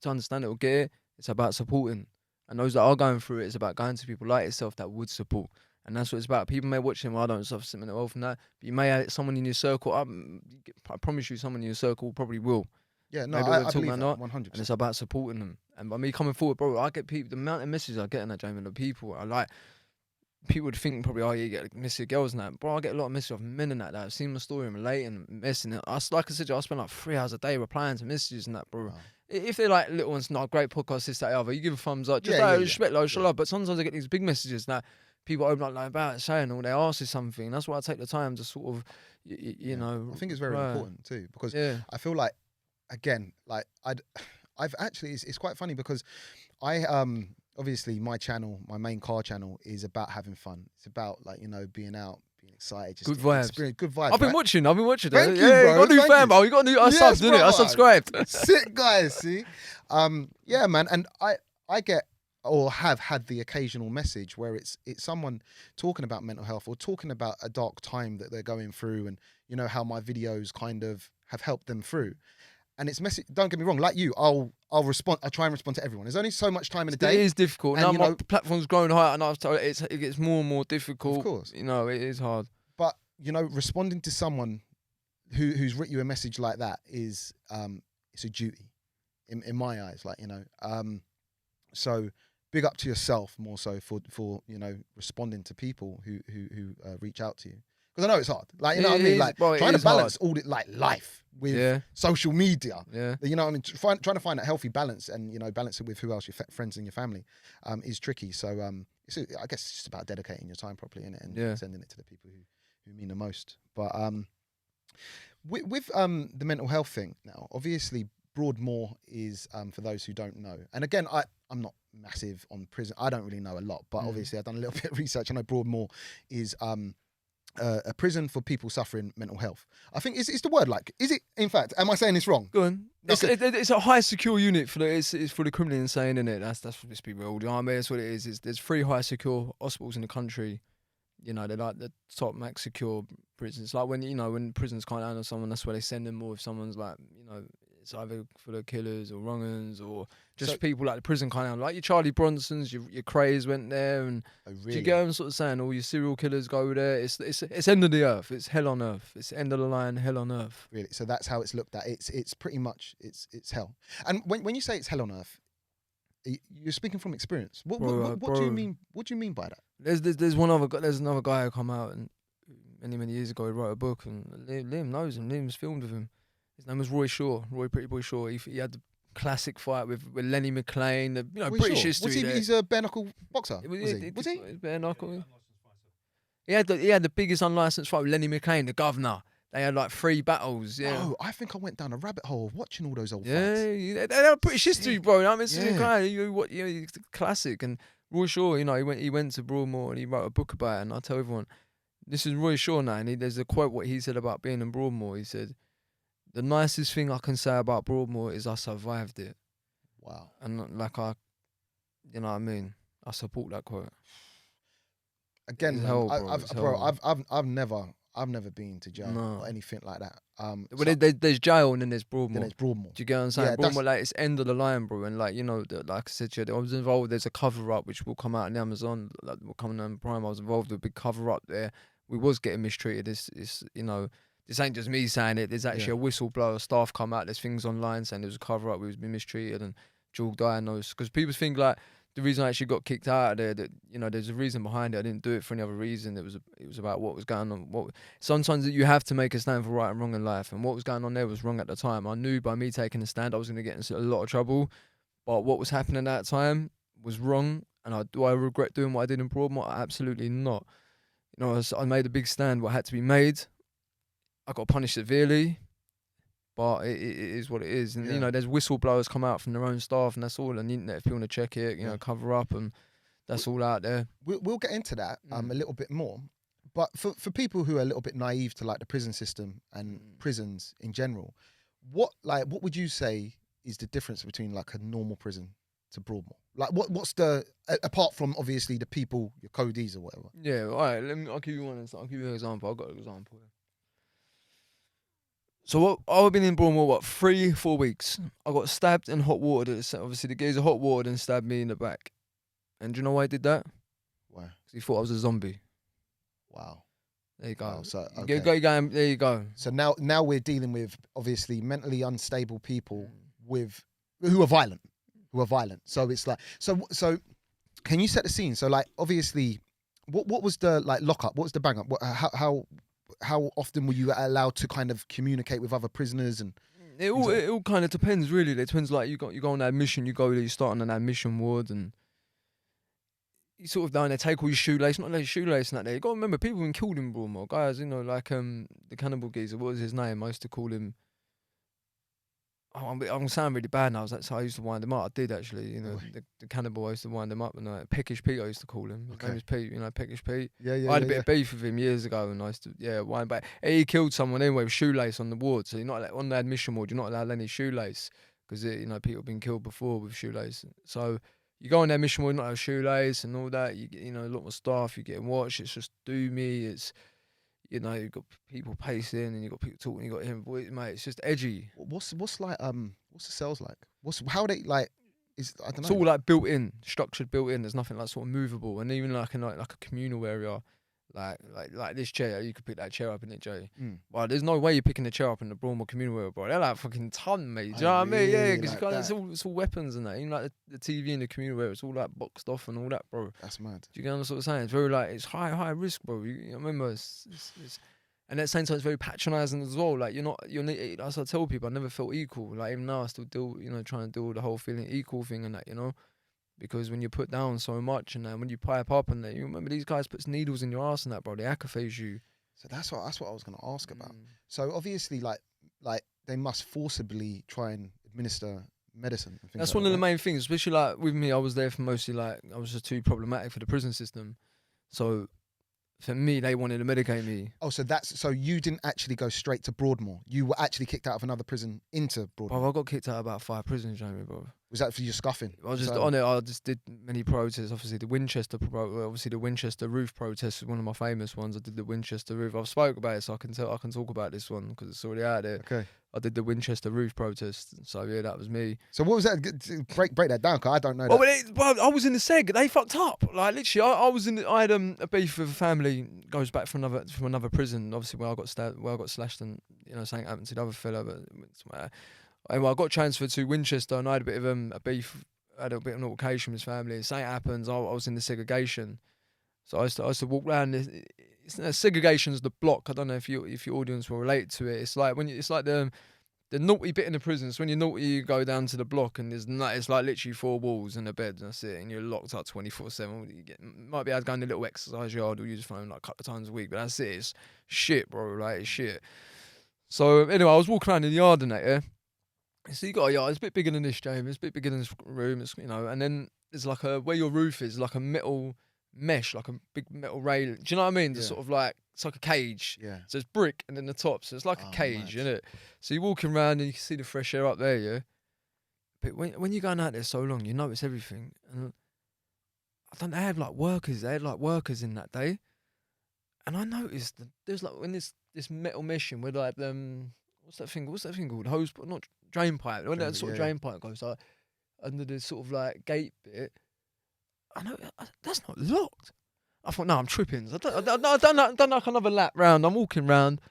understand it or get it. It's about supporting. And those that are going through it, it's about going to people like yourself that would support. And that's what it's about. People may watch him, I don't suffer from mental health from that, but you may have someone in your circle. I promise you, someone in your circle probably will. Yeah, no, Maybe I we're talking believe about that, 100%. And it's about supporting them. And by me coming forward, bro, I get people, the amount of messages I get in that, Jamie, the people I like, people would think probably, oh, you get messy girls and that. Bro, I get a lot of messages of men and that have seen my story and relating, messing it. Like I said, I spend like 3 hours a day replying to messages and that, bro. Wow. If they're like little ones, not a great podcast, this, that, the other, you give a thumbs up, just respect, show love. But sometimes I get these big messages that people open up like about saying, or they ask you something. That's why I take the time to sort of, you know. I think it's very important too, because I feel like, again, like I've actually, it's quite funny because I obviously my channel, my main car channel, is about having fun. It's about, like, you know, being out, being excited, just good vibes. Good vibes. I've been watching. Thank you, yeah, bro. you got a new fan, bro. You got a new. I subbed, didn't it? I subscribed. Sick guys, see. Yeah, man, and I get, or have had, the occasional message where it's someone talking about mental health or talking about a dark time that they're going through, and you know how my videos kind of have helped them through. And it's messy. Don't get me wrong. Like you, I'll respond. I try and respond to everyone. There's only so much time in a day. It is difficult. And, now my platform's growing higher, and I've told it gets more and more difficult. Of course, you know it is hard. But you know, responding to someone who's written you a message like that is it's a duty, in my eyes. Like, you know, so big up to yourself more so for you know, responding to people who reach out to you. Because I know it's hard. Like, you know what I mean? Like, trying to balance all the, like, life with social media. Yeah. You know what I mean? Trying to find that healthy balance, and, you know, balance it with who else, your friends and your family, is tricky. So, I guess it's just about dedicating your time properly, innit? And sending it to the people who mean the most. But with the mental health thing now, obviously Broadmoor is, for those who don't know, and again, I'm not massive on prison. I don't really know a lot, but obviously I've done a little bit of research. I know Broadmoor is a prison for people suffering mental health. I think it's the word, like, is it, in fact, am I saying this wrong? Go on. It's a high secure unit for it's for the criminally insane, isn't it? That's let's be real. You know what I mean? That's what it is. There's 3 high secure hospitals in the country. You know, they're like the top max secure prisons. Like, when prisons can't handle someone, that's where they send them. Or if someone's like, you know, it's either for the killers or wrong-uns, or just people like the prison kind of, like your Charlie Bronsons, your Crays went there, and do you get what I'm sort of saying? All your serial killers go there. It's end of the earth. It's hell on earth. It's end of the line, hell on earth. Really? So that's how it's looked at. It's pretty much it's hell. And when you say it's hell on earth, you're speaking from experience. What do you mean? What do you mean by that? There's another guy who come out, and many years ago he wrote a book, and Liam knows him. Liam's filmed with him. His name was Roy Pretty Boy Shaw. He had the classic fight with Lenny McLean, British history. He's a bare knuckle boxer? Was he? Bare knuckle. He had the biggest unlicensed fight with Lenny McLean, the governor. They had like 3 battles. Yeah. Oh, I think I went down a rabbit hole of watching all those old fights. Yeah, they had British history, bro. I mean, classic. And Roy Shaw, you know, he went to Broadmoor and he wrote a book about it. And I tell everyone, this is Roy Shaw now, and there's a quote what he said about being in Broadmoor. He said, "The nicest thing I can say about Broadmoor is I survived it." Wow. And like you know what I mean? I support that quote. Again, I've never been to jail or anything like that. Well, there's jail and then there's Broadmoor. Then there's Broadmoor. Do you get what I'm saying? Yeah, Broadmoor, like, it's end of the line, bro. And like, you know, like I said to you, I was involved. There's a cover up which will come out on Amazon. Like, will come on Prime. I was involved with a big cover up there. We was getting mistreated. It's you know, this ain't just me saying it. There's actually a whistleblower, staff come out. There's things online saying there was a cover up. We was being mistreated and dual diagnosed. Because people think like the reason I actually got kicked out of there, that, you know, there's a reason behind it. I didn't do it for any other reason. It was about what was going on. Sometimes you have to make a stand for right and wrong in life, and what was going on there was wrong at the time. I knew by me taking a stand I was going to get into a lot of trouble, but what was happening at that time was wrong. And do I regret doing what I did in Broadmoor? Absolutely not. You know, I made a big stand. What had to be made, I got punished severely. But it is what it is. And, you know, there's whistleblowers come out from their own staff, and that's all on the internet. If you want to check it, you know, cover up, and that's all out there. We'll get into that a little bit more. But for people who are a little bit naive to, like, the prison system and prisons in general, what would you say is the difference between, like, a normal prison to Broadmoor? Like, what's the, apart from obviously the people, your codees or whatever? Yeah, all right, I'll give you one. I'll give you an example. I've got an example here. So I've been in Broadmoor, 3-4 weeks. I got stabbed in hot water. Obviously, the geezer hot water and stabbed me in the back. And do you know why he did that? Why? Because he thought I was a zombie. Wow. There you go. Wow, so, There you go. So now we're dealing with obviously mentally unstable people who are violent. So it's like so. Can you set the scene? So like obviously, what was the like lockup? What was the bang up? How often were you allowed to kind of communicate with other prisoners and? It all kind of depends, really. It depends. Like you go on admission, you go there, you start on an admission ward, and you sort of down there take all your shoelace, not like shoelace and that there. You got to remember, people have been killed in Broadmoor, guys. You know, like the cannibal geezer. What was his name? I used to call him. Oh, I'm gonna sound really bad now. That's how I used to wind him up. I did actually. You know, the cannibal. I used to wind him up, and Peckish Pete. I used to call him. His name was Pete. You know, Peckish Pete. Yeah. I had a bit of beef with him years ago, and I used to wind back. He killed someone anyway with shoelace on the ward. So you're not on the admission ward. You're not allowed any shoelace because people have been killed before with shoelace. So you go on the admission ward, not have shoelace and all that. You know, a lot more staff. You're getting watched. It's just doomy. It's you've got people pacing and you've got people talking. You've got him, mate. It's just edgy. What's like what's the cells like? How they like? I don't know. It's all like built in, structured, built in. There's nothing like sort of movable, and even like in like a communal area, like this chair, you could pick that chair up in it, Jay. Well, there's no way you're picking the chair up in the Broadmoor communal area, bro. They're like fucking ton, mate. Do you know what I mean? Yeah, because like it's all weapons and that. Even like the TV in the communal area, it's all like boxed off and all that, bro. That's mad. Do you get what I'm sort of saying? It's very like it's high risk, bro. You remember it's and at the same time, it's very patronising as well. Like as I tell people, I never felt equal. Like even now, I still deal, trying to deal with the whole feeling equal thing and that, because when you put down so much and then when you pipe up and that, you remember these guys puts needles in your ass and that, bro. They acrophage you. So that's what I was going to ask about. So obviously, like they must forcibly try and administer medicine. And that's like one that, of the main things, especially like with me. I was there for mostly like I was just too problematic for the prison system, so. For me, they wanted to medicate me. Oh, so you didn't actually go straight to Broadmoor. You were actually kicked out of another prison into Broadmoor. Bro, I got kicked out of about 5 prisons, Jamie, bro. Was that for your scuffing? I was just on it. I just did many protests. Obviously, the Winchester roof protest was one of my famous ones. I did the Winchester roof. I've spoke about it, so I can talk about this one because it's already out there. Okay. I did the Winchester roof protest. So yeah, that was me. So what was that? Break that down, because I don't know. Well, I was in the seg. They fucked up. Like literally, I was in. I had a beef with a family. Goes back from another prison. Obviously, where I got slashed, and something happened to the other fella. But anyway, I got transferred to Winchester, and I had a bit of a beef. I had a bit of an altercation with his family. Something happens. I was in the segregation, so I used to walk around. Segregation's the block. I don't know if your audience will relate to it. It's like it's like the naughty bit in the prison. So when you're naughty, you go down to the block, and it's like literally 4 walls and a bed. And that's it. And you're locked up 24/7. You might be able to go in a little exercise yard or use your phone like a couple of times a week, but that's it. It's shit, bro. Like it's shit. So anyway, I was walking around in the yard and that, yeah. So you got a yard. It's a bit bigger than this, James. It's a bit bigger than this room. It's and then there's like where your roof is, like a metal mesh, like a big metal rail. Do you know what I mean? It's sort of like it's like a cage. Yeah. So it's brick and then the top. So it's like a cage, isn't it? So you're walking around and you can see the fresh air up there, yeah. But when you're going out there so long, you notice everything. And they had like workers. They had like workers in that day, and I noticed that there's like when this metal meshing with like what's that thing called? Hose, but not drain pipe. When that sort of drain pipe goes like under the sort of like gate bit. I know that's not locked. I thought, no, I'm tripping. So I done like another lap round. I'm walking round,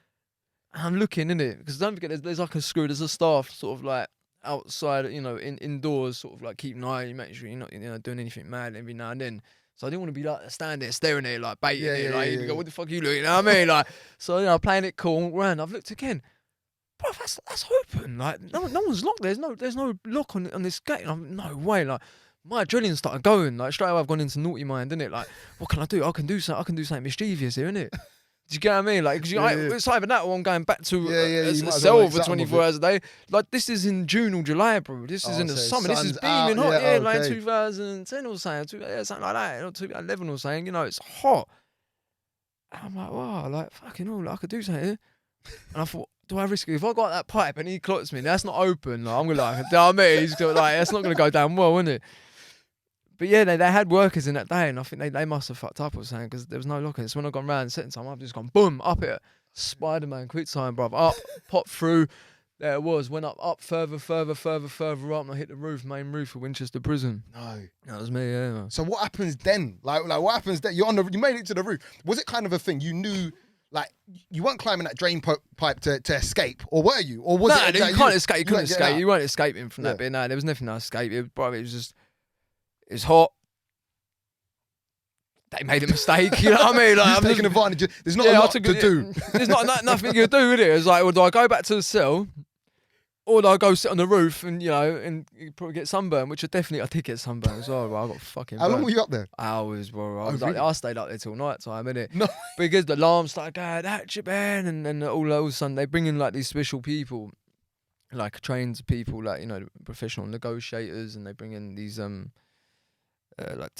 and I'm looking in it because don't forget, there's like a screw. There's a staff sort of like outside, indoors, sort of like keeping an eye. You make sure you're not, doing anything mad every now and then. So I didn't want to be like standing there staring at it, like baiting it. You go, what the fuck are you looking? You know what I mean? Like, so playing it cool, walk around. I've looked again. Bro, that's open. Like no one's locked. There's no lock on this gate. I'm no way. Like. My adrenaline started going. Like straight away, I've gone into naughty mind, innit? Like, what can I do? I can do something mischievous here, innit? Do you get what I mean? Like, it's either that or I'm going back to a cell for 24 hours a day. Like, this is in June or July, bro. This is in the summer. This is beaming hot. Like 2010 or something, something like that, or 2011 or something. It's hot. And I'm like, wow, like fucking hell, like, I could do something here. And I thought, do I risk it? If I got that pipe and he clots me, that's not open. Like, I'm gonna like, you know what I mean? He's like, that's not gonna go down well, isn't it? But yeah, they had workers in that day, and I think they must have fucked up or something because there was no locking. So when I gone round setting time, I've just gone boom up it, Spider-Man quick time, bruv, up, pop through. There it was. Went up further up, and I hit the main roof of Winchester Prison. No. That was me, yeah. So what happens then? Like what happens then? You made it to the roof. Was it kind of a thing? You knew, like, you weren't climbing that drain pipe to escape, or were you? Or was it? No, you can't escape. You couldn't escape. Out? You weren't escaping from that bit. No, there was nothing to escape. It was hot. They made a mistake, you know what I mean? Like, I'm taking advantage. There's not a lot to do. There's nothing you can do with it. It's like, well, do I go back to the cell, or do I go sit on the roof and and you probably get sunburn? Which I did get sunburn as well. Bro. I got fucking. How long were you up there? Hours, bro. Really? I stayed up there till night time, innit? No. Because the alarm started going, Hatchett, man, and all of a sudden they bring in like these special people, like trained people, like professional negotiators, and they bring in these like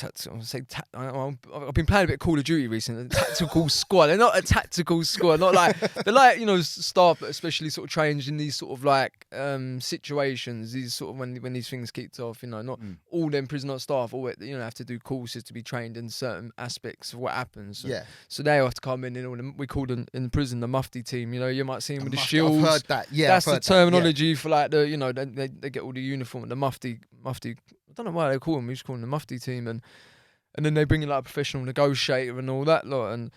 I've been playing a bit of Call of Duty recently. Tactical squad. They're not a tactical squad. Not like they're like staff that especially sort of trained in these sort of like situations. These sort of when these things kicked off. Not all them prisoner staff. All have to do courses to be trained in certain aspects of what happens. So they have to come in. We call them in prison the Mufti team. You might see them with the shields. I've heard that. Yeah, that's the terminology for like the they get all the uniform. The Mufti. I don't know why they call them. We just call them the Mufti team, and then they bring in like a professional negotiator and all that lot. And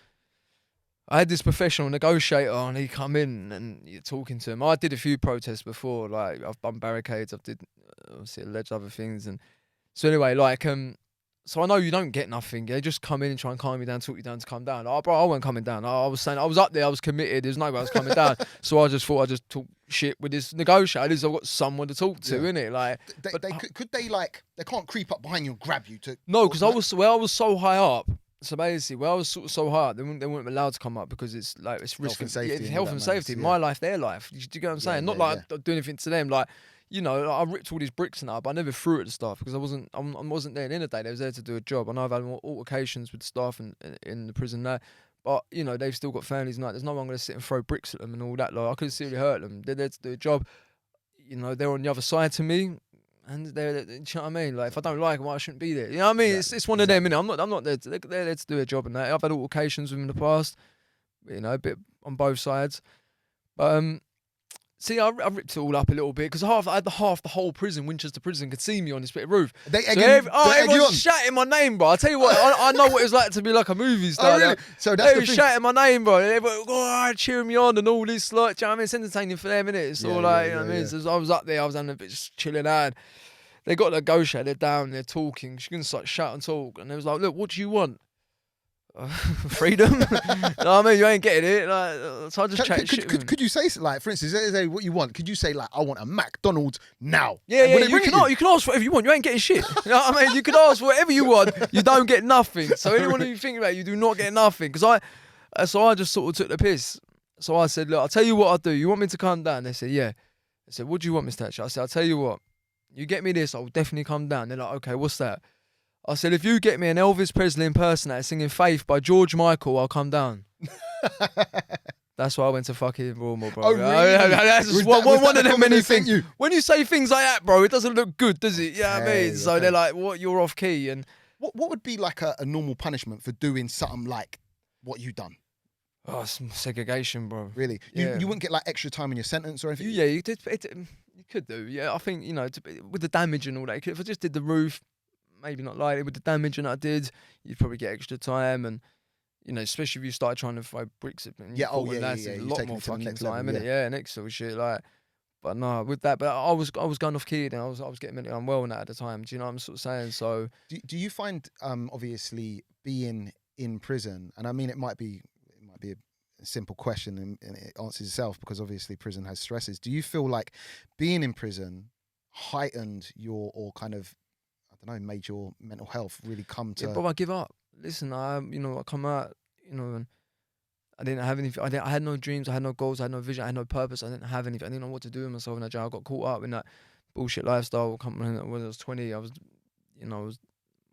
I had this professional negotiator, and he come in and you're talking to him. I did a few protests before, like I've done barricades, I've did obviously alleged other things, and so anyway, like so I know you don't get nothing. They just come in and try and calm you down, talk you down to come down. Oh, bro, I wasn't coming down. I was saying I was up there, I was committed. There's no way I was coming down. So I just thought I'd just talk shit with this negotiator. At least I've got someone to talk to, innit? Like, could they they can't creep up behind you and grab you to? No, because I was so high up. So basically, where I was so high up, they weren't allowed to come up because it's risk and safety. Health and safety. My life, their life. Do you get what I'm saying? Not like I do anything to them. Like, I ripped all these bricks and that, but I never threw at the staff because I wasn't there in the day. They was there to do a job. I know I've had more altercations with staff in the prison there, but they've still got families. There's no one going to sit and throw bricks at them and all that. Like, I could seriously hurt them. They're there to do a job. They're on the other side to me. And they're, you know what I mean? Like, if I don't like them, I shouldn't be there. You know what I mean? It's one of them, innit? I'm not there. They're there to do a job and that. I've had altercations with them in the past, a bit on both sides. But see, I ripped it all up a little bit because the whole prison, Winchester Prison, could see me on this bit of roof. Everyone's shouting my name, bro. I tell you what, I know what it's like to be like a movie star. Oh, really? So that's the thing. Shouting my name, bro. Everyone, cheering me on and all this, like, do you know what I mean? It's entertaining for them, innit? It's all like, you know what I mean? So I was up there, I was having a bit just chilling out. They got the negotiator, they're down, they're talking. She can start shout and talk, and they was like, "Look, what do you want?" Freedom. You know what I mean? You ain't getting it. Like, so I just chat shit. Could you say, like, for instance, say what you want? Could you say, like, I want a McDonald's now? Yeah. You can ask for whatever you want. You ain't getting shit. You know what I mean? You can ask for whatever you want. You don't get nothing. So anyone who you think about, you do not get nothing. Because I just sort of took the piss. So I said, "Look, I'll tell you what I'll do. You want me to come down?" They said, "Yeah." I said, "What do you want, Mr. Hatchett?" I said, "I'll tell you what. You get me this, I'll definitely come down." They're like, "Okay, what's that?" I said, "If you get me an Elvis Presley impersonator singing Faith by George Michael, I'll come down." That's why I went to fucking Broadmoor, bro. Oh, really? That's just one of them many things. When you say things like that, bro, it doesn't look good, does it? Yeah, I mean? So they're like, "What? You're off key." And what would be like a normal punishment for doing something like what you done? Oh, some segregation, bro. Really? You wouldn't get like extra time in your sentence or anything? Yeah, you did. You could do. Yeah, I think with the damage and all that. If I just did the roof, maybe not like it with the damage and I did, you'd probably get extra time and especially if you started trying to throw bricks at me. Yeah, a lot more fucking time, innit? Yeah, next sort of shit. Like, but no, with that, but I was going off key and I was getting mentally unwell in that at the time. Do you know what I'm sort of saying? So, do you find obviously being in prison, and I mean it might be a simple question and it answers itself because obviously prison has stresses. Do you feel like being in prison heightened or kind of, I don't know, made your mental health really come to? Yeah, but I give up. Listen, I come out, and I didn't have anything. I had no dreams. I had no goals. I had no vision. I had no purpose. I didn't have anything. I didn't know what to do with myself in that jail. I got caught up in that bullshit lifestyle. When I was 20,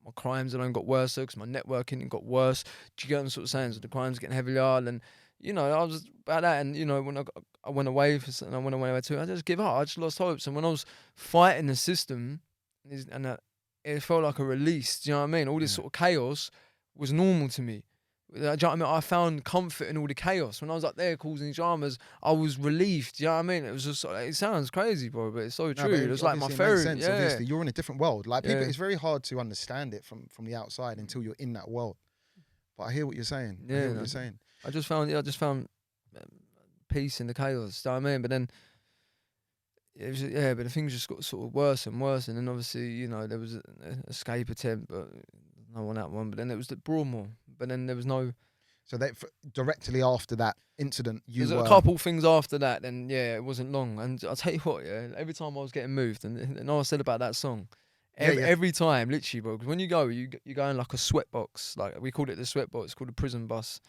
my crimes alone got worse because my networking got worse. Do you get what I'm sort of saying? So the crimes getting heavier and. I was about that, and when I went away for something, I went away too. I just give up. I just lost hopes, and when I was fighting the system, and it felt like a release. Do you know what I mean? All this sort of chaos was normal to me. Do you know what I mean? I found comfort in all the chaos. When I was up there causing dramas, I was relieved. Do you know what I mean? It was just, it sounds crazy, bro, but it's so No, true. but It was like my obviously it makes therapy. sense. Yeah. Obviously, you're in a different world. Like people, Yeah. it's very hard to understand it from the outside until you're in that world. But I hear what you're saying. I hear what you're saying. I just found peace in the chaos. Do you know what I mean? But then, it was, but the things just got sort of worse and worse. And then obviously, you know, there was an escape attempt, but no one that one. But then it was the Broadmoor. But then there was no. So directly after that incident, There's a couple things after that. Then it wasn't long. And I'll tell you what, every time I was getting moved, and I said about that song. Every time, literally, bro. Because when you go in like a sweatbox. Like we called it the sweatbox. It's called a prison bus.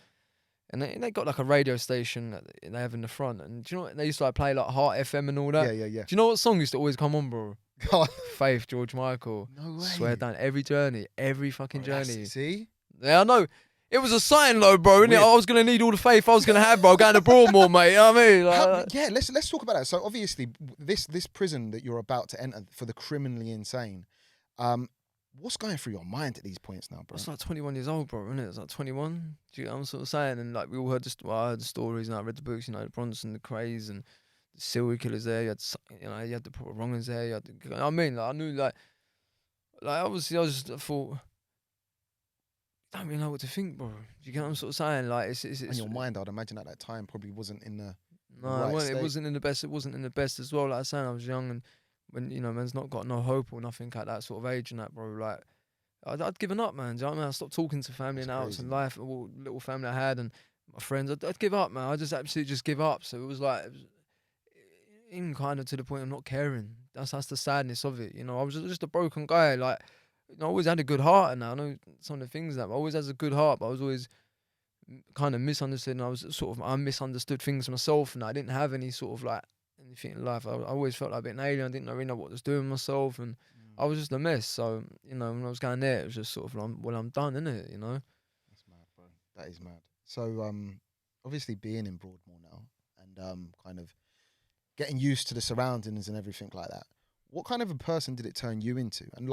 And they got like a radio station that they have in the front. And do you know what? They used to like play like Heart FM and all that. Yeah. Do you know what song used to always come on, bro? God. Faith, George Michael. No way. Swear down. Every journey. Every fucking journey. See? Yeah, I know. It was a sign though, bro, innit? I was going to need all the faith I was going to have, bro, going to Broadmoor, mate. You know what I mean? Like, let's talk about that. So obviously, this prison that you're about to enter for the criminally insane, what's going through your mind at these points now, bro? It's like 21 years old, bro, innit? It's like 21. Do you know what I'm sort of saying? And like we all heard I heard the stories and I read the books, you know, the Bronson, the Craze and the serial killers there. You had the proper wrongers there. You know what I mean? Like I knew like obviously I thought, I don't really know what to think, bro. Do you get what I'm sort of saying? Like it's and your mind, I'd imagine at that time probably wasn't in the it wasn't in the best. It wasn't in the best as well. Like I was saying, I was young and when man's not got no hope or nothing at that sort of age and that, bro. Like I'd given up, man. Do you know what I mean? I stopped talking to family and outs and life, little family I had and my friends. I'd give up, man. I just absolutely just give up. So it was like, even kind of to the point of not caring. That's the sadness of it. You know, I was just a broken guy. Like, I always had a good heart, and I know some of the things that I always had a good heart, but I was always kind of misunderstood. And I misunderstood things myself, and I didn't have any sort of like anything in life. I always felt like a bit an alien. I didn't really know what I was doing myself, and I was just a mess. So when I was going there, it was just sort of like, I'm done, innit? You know. That's mad, bro. That is mad. So obviously being in Broadmoor now, and kind of getting used to the surroundings and everything like that. What kind of a person did it turn you into? And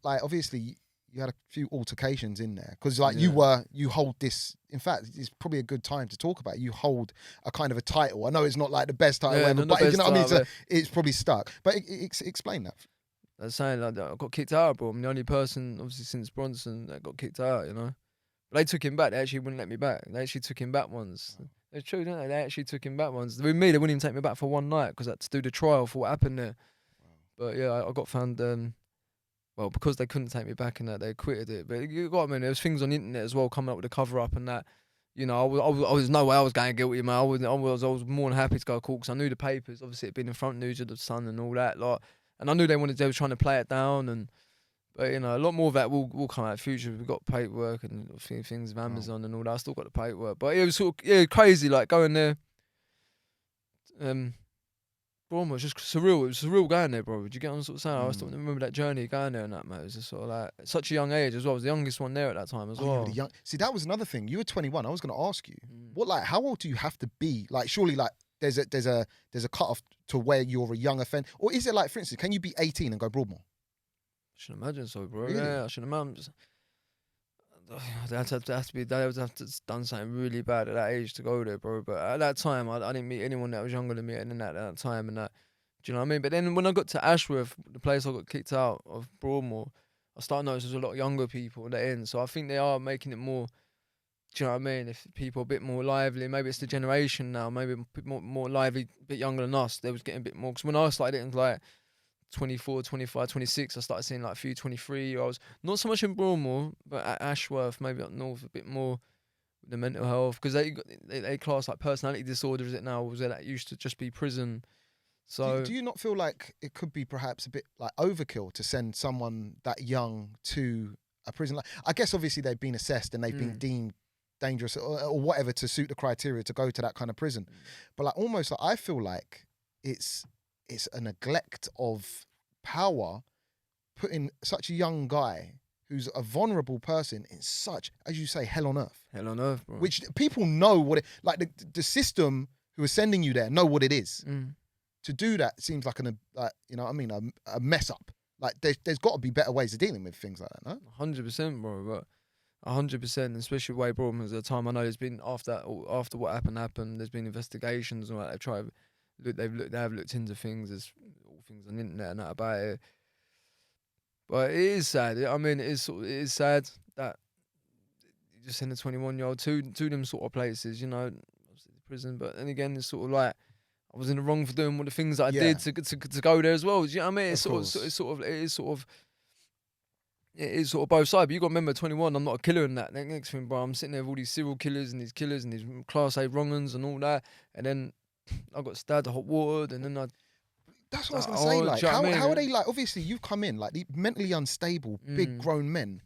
obviously you had a few altercations in there because you hold this. In fact, it's probably a good time to talk about it. You hold a kind of a title. I know it's not like the best title ever, but you know what I mean. It's probably stuck. But explain that. I was saying like I got kicked out, bro. I'm the only person, obviously since Bronson, that got kicked out. You know, but they took him back. They actually wouldn't let me back. They actually took him back once. Oh. It's true, don't they? They actually took him back once. With me, they wouldn't even take me back for one night because I had to do the trial for what happened there. But yeah, I got found, because they couldn't take me back and that, they acquitted it. But you got, there was things on the internet as well coming up with the cover up and that. You know, I was no way I was going guilty, man. I was more than happy to go to court because I knew the papers. Obviously, it'd been in front news of the Sun and all that. Like, and I knew they were trying to play it down. But you know, a lot more of that will come out in the future. We've got paperwork and a few things with Amazon and all that. I still got the paperwork. But it was sort of, crazy, like going there. Broadmoor was just surreal. It was surreal going there, bro. Did you get on sort of saying? I still remember that journey going there and that, mate. It was just sort of like such a young age as well. I was the youngest one there at that time as well. See, that was another thing. You were 21. I was going to ask you, how old do you have to be? Like, surely, like, there's a cutoff to where you're a young offender, or is it like, for instance, can you be 18 and go Broadmoor? I should imagine so, bro. Really? Yeah, I should imagine. They would have to done something really bad at that age to go there, bro. But at that time, I didn't meet anyone that was younger than me at that time and that. Do you know what I mean? But then when I got to Ashworth, the place I got kicked out of Broadmoor, I started noticing there's a lot of younger people that in. So I think they are making it more. Do you know what I mean? If people are a bit more lively, maybe it's the generation now, maybe a bit more lively, a bit younger than us. They was getting a bit more. Because when I started, it was like 24, 25, 26, I started seeing like a few 23-year-olds. Not so much in Broadmoor, but at Ashworth, maybe up north, a bit more with the mental health. Because they class like personality disorder, is it now? Or was it that used to just be prison? So do you not feel like it could be perhaps a bit like overkill to send someone that young to a prison? Like, I guess obviously they've been assessed and they've been deemed dangerous or whatever to suit the criteria to go to that kind of prison. But like almost like I feel like it's a neglect of power, putting such a young guy who's a vulnerable person in such, as you say, hell on earth. Hell on earth, bro. Which people know what it, like the system who is sending you there know what it is. To do that seems like you know what I mean, a mess up. Like there's got to be better ways of dealing with things like that, no? 100%, bro. But 100%, especially the way Broadman was at the time. I know there's been after what happened. There's been investigations and all that. They have looked into things. There's all things on the internet and that about it. But it is sad. I mean, it is sad that you just send a 21-year-old to them sort of places, you know, obviously prison. But then again, it's sort of like I was in the wrong for doing all the things that I did to go there as well. Do you know what I mean? It is sort of both sides. But you got to remember, 21. I'm not a killer in that. Next thing, bro, I'm sitting there with all these serial killers and these class A wrong-uns and all that, and then I got stabbed at hot water, and then That's what I was going to say. Like, how are they like? Obviously, you've come in like the mentally unstable, big grown men.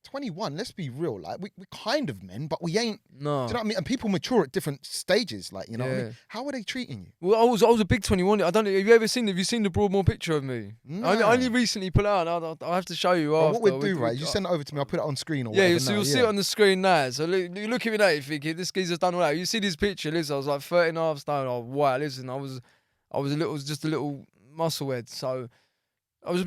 21. Let's be real. Like we're kind of men, but we ain't. No. Do you know what I mean? And people mature at different stages. Like, you know what I mean? How are they treating you? Well, I was a big 21. I don't know. Have you seen the Broadmoor picture of me? Nah. I only recently put out. I have to show you after. What we'll do, right? You send it over to me. I'll put it on screen or whatever. Yeah, so you'll see it on the screen now. So look at me now. You think this geezer's done all that? You see this picture? Listen, I was like 30.5 stone. Oh wow! Listen, I was just a little musclehead. So I was a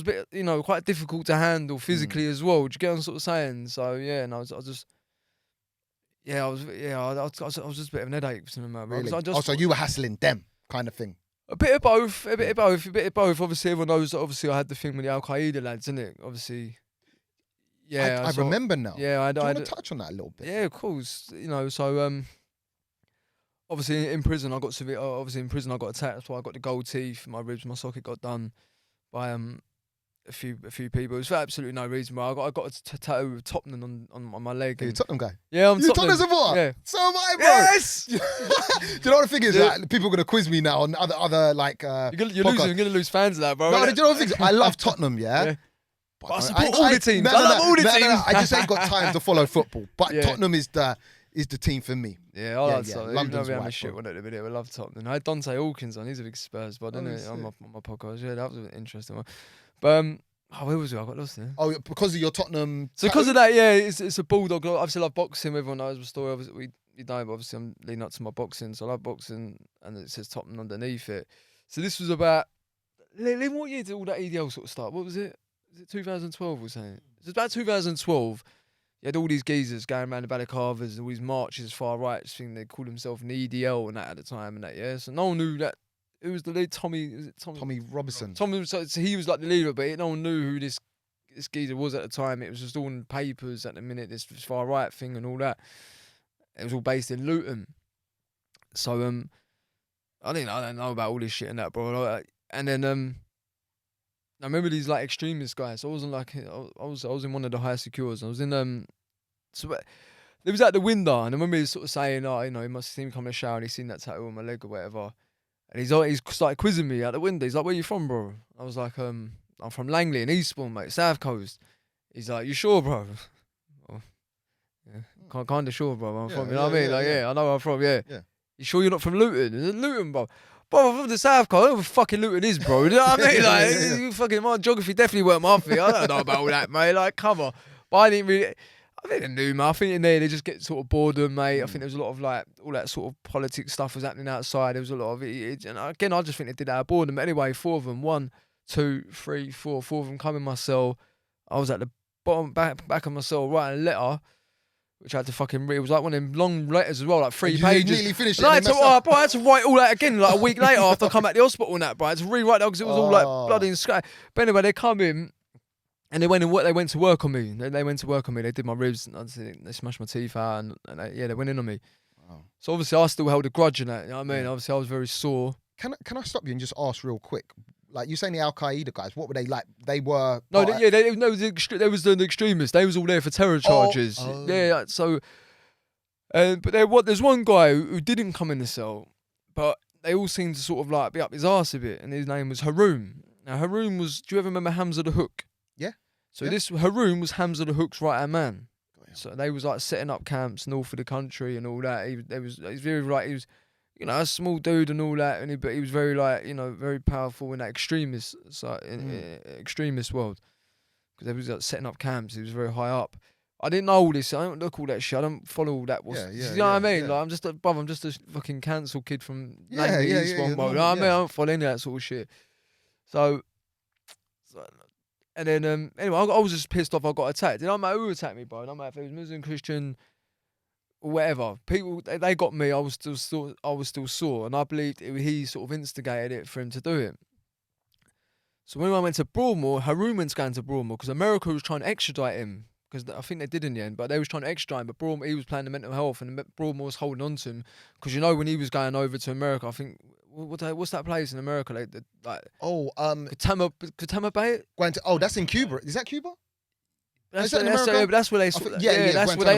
bit, you know, quite difficult to handle physically as well. Do you get what I'm sort of saying? So yeah, and I was just a bit of an headache for them. Really? So you were hassling them, kind of thing. A bit of both. Obviously, everyone knows that. Obviously, I had the thing with the Al Qaeda lads, innit? Obviously, yeah. I remember now. Yeah, do you want to touch on that a little bit? Yeah, of course. You know, so obviously in prison I got severe. Obviously in prison I got attacked. That's why I got the gold teeth. My ribs, my socket got done by a few people. It was for absolutely no reason. But I got a tattoo of Tottenham on my leg. Are you Tottenham guy? Yeah, I'm Tottenham. Tottenham supporter? Yeah. So am I, bro. Yes! Do you know what the thing is? Like, people are going to quiz me now on other like You're going to lose fans of that, bro. No, do you know what the thing is? I love Tottenham, yeah? But I support all the teams. I love all the teams. No, I just ain't got time to follow football. But Tottenham is the team for me. Yeah, I love Tottenham. London's even though we white, shit one at the minute, we love Tottenham. I had Dante Hawkins on. He's a big Spurs bud, isn't it? On my podcast. Yeah, that was an interesting one. But where was we? I got lost there. Oh, because of your Tottenham. So because of that, yeah, it's a bulldog. Obviously, I love boxing. Everyone knows my story. Obviously, you know, but obviously, I'm leading up to my boxing, so I love boxing, and it says Tottenham underneath it. So this was about. Liam, what year did all that EDL sort of start? What was it? Was it 2012 or something? It was about 2012. You had all these geezers going around the balaclavas and all these marches, far right thing. They called themselves an EDL and that at the time and that, yeah. So no one knew that. Who was the lead? Tommy Robinson. So he was like the leader, but no one knew who this geezer was at the time. It was just all in papers at the minute, this far right thing and all that. It was all based in Luton. So I don't know about all this shit and that, bro. And then I remember these like extremist guys. So I wasn't like I was in one of the higher secures. I was in so they was at the window, and I remember he was sort of saying, oh, you know, he must have seen me come in the shower and he's seen that tattoo on my leg or whatever. And he's started quizzing me out the window. He's like, where you from, bro? I was like, I'm from Langley in Eastbourne, mate, South Coast. He's like, you sure, bro? Oh, yeah, kind of sure, bro. I'm from, you know what I mean? Like, I know where I'm from, yeah. You sure you're not from Luton? Is it Luton, bro? Bro, I'm from the South Coast. I don't know what fucking Luton is, bro. You know what I mean? Like, you fucking, my geography definitely weren't my thing. I don't know about all that, mate. Like, come on. But I think they knew, man. I think in there they just get sort of boredom, mate. I think there was a lot of like all that sort of politics stuff was happening outside. There was a lot of it. And again, I just think they did that out of boredom. But anyway, 4 of them, 1, 2, 3, 4 of them come in my cell. I was at the bottom back of my cell writing a letter, which I had to fucking read. It was like one of them long letters as well, like 3 pages. You nearly finished it. I had to write all that again like a week later after I come back to the hospital and that, bro. I had to rewrite that because it was all like bloody and scratch. But anyway, they come in and they went to work on me. They went to work on me. They did my ribs and they smashed my teeth out and they went in on me. Wow. So obviously I still held a grudge in that. You know what I mean? Obviously I was very sore. Can I stop you and just ask real quick? Like, you saying the Al Qaeda guys, what were they like? They were... there was the extremists. They was all there for terror charges. Yeah, so... but there's one guy who didn't come in the cell, but they all seemed to sort of like be up his arse a bit, and his name was Haroon. Now, Haroon was... Do you ever remember Hamza the Hook? Yeah. So this Haroon was Hamza the Hook's right-hand man. So they was like setting up camps north of the country and all that. He was very like... He was... You know, a small dude and all that, but he was very like, you know, very powerful in that extremist extremist world. Because they was like, setting up camps. He was very high up. I didn't know all this. I don't look all that shit. I don't follow all that. You know what I mean? Yeah. Like I'm just a fucking cancel kid from Langley, Eastbourne. You know what I mean? I don't follow any of that sort of shit. So And then anyway, I was just pissed off. I got attacked. It don't matter who attacked me, bro. It don't matter if it was Muslim, Christian, or whatever. People they got me. I was still sore, and I believed he sort of instigated it for him to do it. So when I went to Broadmoor, Haroon went going to Broadmoor because America was trying to extradite him. Because I think they did in the end, but they was trying to extradite him. But Broadmoor, he was playing the mental health, and Broadmoor was holding on to him. Because when he was going over to America, I think what's that place in America? Like Katama Bay. That's in Cuba. Is that Cuba? That's where they. That's where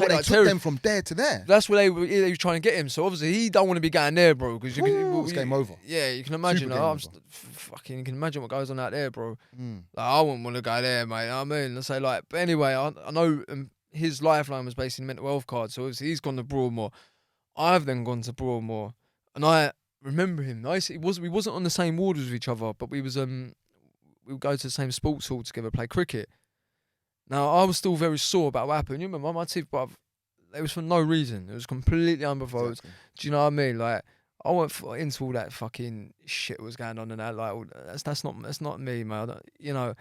they took them from there to there. That's where they was trying to get him. So obviously he don't want to be going there, bro. Because it's game over. Yeah, you can imagine. You can imagine what goes on out there, bro. Like I wouldn't want to go there, mate. You know what I mean, I say but anyway, I know his lifeline was based in mental health card. So obviously he's gone to Broadmoor. I've then gone to Broadmoor, and I remember him. We wasn't on the same ward as each other, but we would go to the same sports hall together, play cricket. Now, I was still very sore about what happened. You remember, my teeth, bruv, it was for no reason. It was completely unprovoked. Exactly. Do you know what I mean? Like, I went into all that fucking shit that was going on and that. Like, that's not me, man. You know,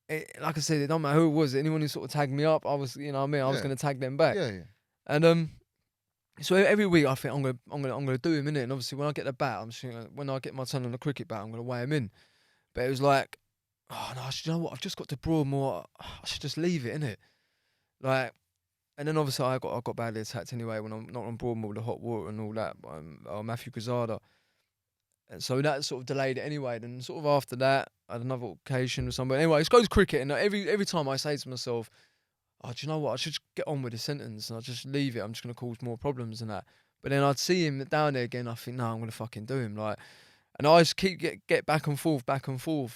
like I said, it don't matter who it was. Anyone who sort of tagged me up, I was, you know what I mean? I was going to tag them back. Yeah. And so every week I think I'm gonna do him in it. And obviously when I get the bat, I'm just when I get my turn on the cricket bat, I'm gonna weigh him in. But it was like, oh no, you know what? I've just got to Broadmoor. I should just leave it, innit? Like, and then obviously I got badly attacked anyway when I'm not on Broadmoor with the hot water and all that by Matthew Quezada. And so that sort of delayed it anyway. Then sort of after that, I had another occasion with somebody. Anyway, it goes cricket, and every time I say to myself, oh, do you know what? I should just get on with the sentence and I'll just leave it. I'm just gonna cause more problems than that. But then I'd see him down there again. I think, no, I'm gonna fucking do him. Like. And I just keep get back and forth.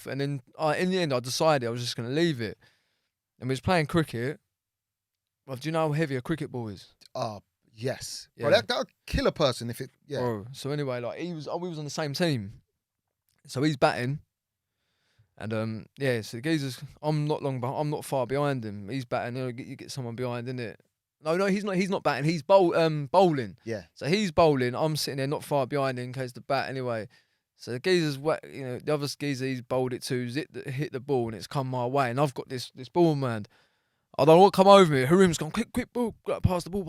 And then in the end, I decided I was just going to leave it. And we was playing cricket. Well, do you know how heavy a cricket ball is? Yes. Yeah. Bro, that would kill a person if it, yeah. Bro, so anyway, like we was on the same team. So he's batting. And so the geezer's, I'm not far behind him. He's batting, you get someone behind, innit? No, he's not batting, he's bowling. Yeah. So he's bowling, I'm sitting there not far behind him in case the bat anyway. So the geezer's wet, the other geezer he's bowled it to, hit the ball and it's come my way. And I've got this ball, man. I don't know what come over me. Haroon's gone, quick, ball, pass the ball.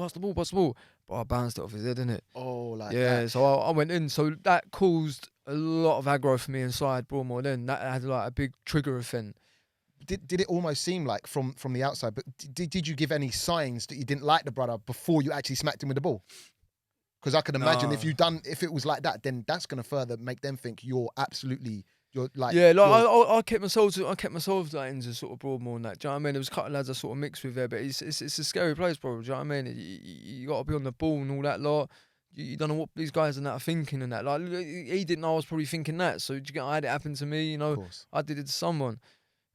But I bounced it off his head, innit? Oh, like that. Yeah, so I went in. So that caused a lot of aggro for me inside Broadmoor then. That had like a big trigger event. Did it almost seem like from the outside, but did you give any signs that you didn't like the brother before you actually smacked him with the ball? Because I can imagine if it was like that, then that's going to further make them think you're like. Yeah, like I kept myself like into sort of Broadmoor and that. Do you know what I mean? There was a couple of lads I sort of mixed with there, but it's a scary place, bro. Do you know what I mean? You got to be on the ball and all that lot. You don't know what these guys and that are thinking and that. Like he didn't know I was probably thinking that. So I had it happen to me. I did it to someone.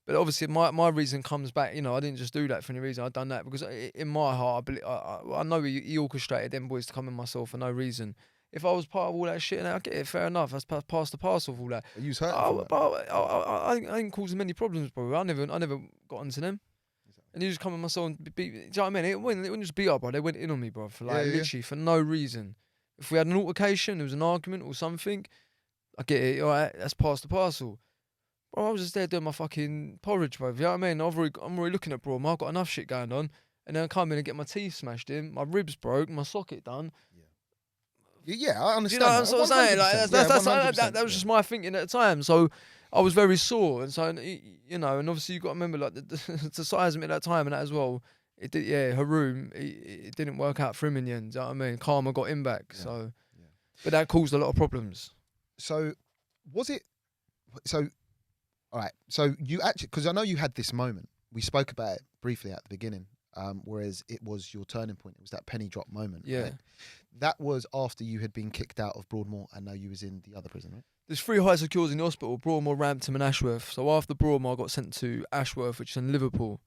But obviously, my reason comes back. I didn't just do that for any reason. I done that because in my heart, I know he orchestrated them boys to come in myself for no reason. If I was part of all that shit, I get it. Fair enough. That's past the parcel of all that. You was hurt. I didn't cause many problems, bro. I never got onto them. Exactly. And you just come in myself and beat. Do you know what I mean? It wouldn't just beat up, bro. They went in on me, bro, for literally for no reason. If we had an altercation, there was an argument or something, I get it. All right, that's past the parcel. Bro, I was just there doing my fucking porridge, bro. You know what I mean? I'm already looking at Broadmoor. I've got enough shit going on. And then I come in and get my teeth smashed in, my ribs broke, my socket done. Yeah, I understand. You know what I'm saying? Like, that was just my thinking at the time. So I was very sore. And so, and obviously you've got to remember, like, the size of me at that time and that as well. It did, Haroon, it didn't work out for him in the end. You know what I mean? Karma got him back. Yeah. But that caused a lot of problems. So, all right, so you actually, because I know you had this moment. We spoke about it briefly at the beginning, whereas it was your turning point. It was that penny drop moment. Yeah. Right? That was after you had been kicked out of Broadmoor and now you was in the other prison, right? There's 3 high secures in the hospital, Broadmoor, Rampton and Ashworth. So after Broadmoor, I got sent to Ashworth, which is in Liverpool.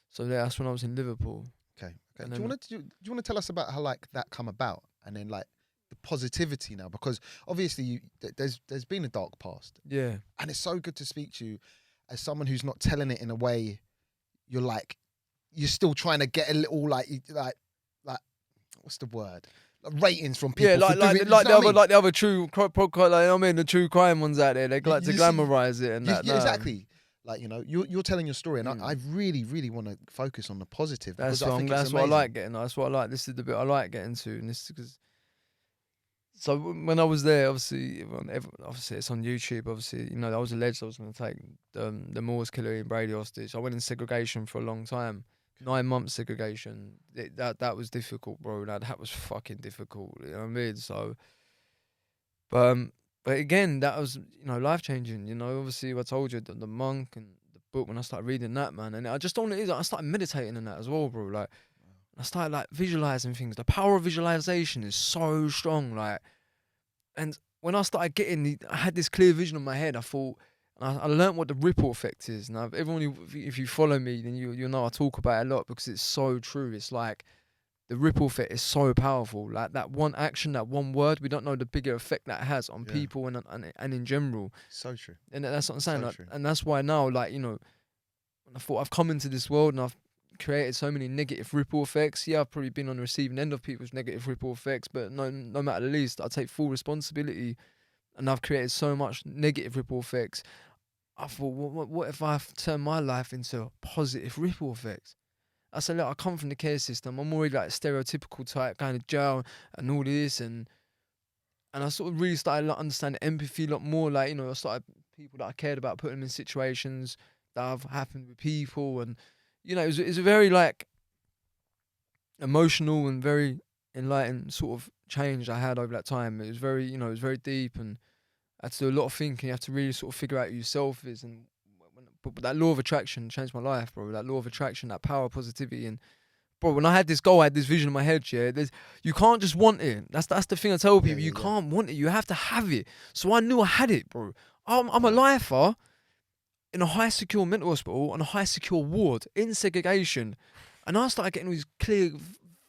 So that's when I was in Liverpool. Okay. Do you want to tell us about how like that come about and then like the positivity now, because obviously there's been a dark past. Yeah. And it's so good to speak to you as someone who's not telling it in a way you're still trying to get a little like what's the word? Ratings from people. Yeah, like the other true podcast, like I mean the true crime ones out there, they like to glamorize it and that. Yeah, exactly. Like, you're telling your story, and I really, really want to focus on the positive. That's because what, I think that's it's what I amazing. like getting. That's what I like. This is the bit I like getting to, and this is because. So when I was there, obviously it's on YouTube. Obviously, I was alleged I was going to take the Moors killer in Brady hostage. I went in segregation for a long time, 9 months segregation. That was difficult, bro. That was fucking difficult. You know what I mean? So, but again, that was life changing. Obviously I told you the monk and the book when I started reading that, man, and I just don't know what it is. I started meditating in that as well, bro. Like. I started like visualizing things. The power of visualization is so strong. Like, and when I started I had this clear vision in my head. I thought, I learned what the ripple effect is. Now, if you follow me, then you know I talk about it a lot because it's so true. It's like the ripple effect is so powerful. Like that one action, that one word, we don't know the bigger effect that has on people and in general. So true. And that's what I'm saying. So and that's why now, like, I thought I've come into this world and I've created so many negative ripple effects. Yeah, I've probably been on the receiving end of people's negative ripple effects, but no matter the least, I take full responsibility, and I've created so much negative ripple effects. I thought, what if I turn my life into positive ripple effects? I said, look, I come from the care system. I'm already like a stereotypical type, kind of jail and all this, and I sort of really started like understanding empathy a lot more. Like, I started people that I cared about, putting them in situations that have happened with people, and it was a very like emotional and very enlightened sort of change I had over that time. It was very, it was very deep, and I had to do a lot of thinking. You have to really sort of figure out who yourself is, but that law of attraction changed my life, bro. That law of attraction, that power of positivity, and bro, when I had this goal, I had this vision in my head. Yeah, you can't just want it. That's the thing I tell people. You can't want it. You have to have it. So I knew I had it, bro. I'm a lifer in a high secure mental hospital on a high secure ward in segregation, and I started getting all these clear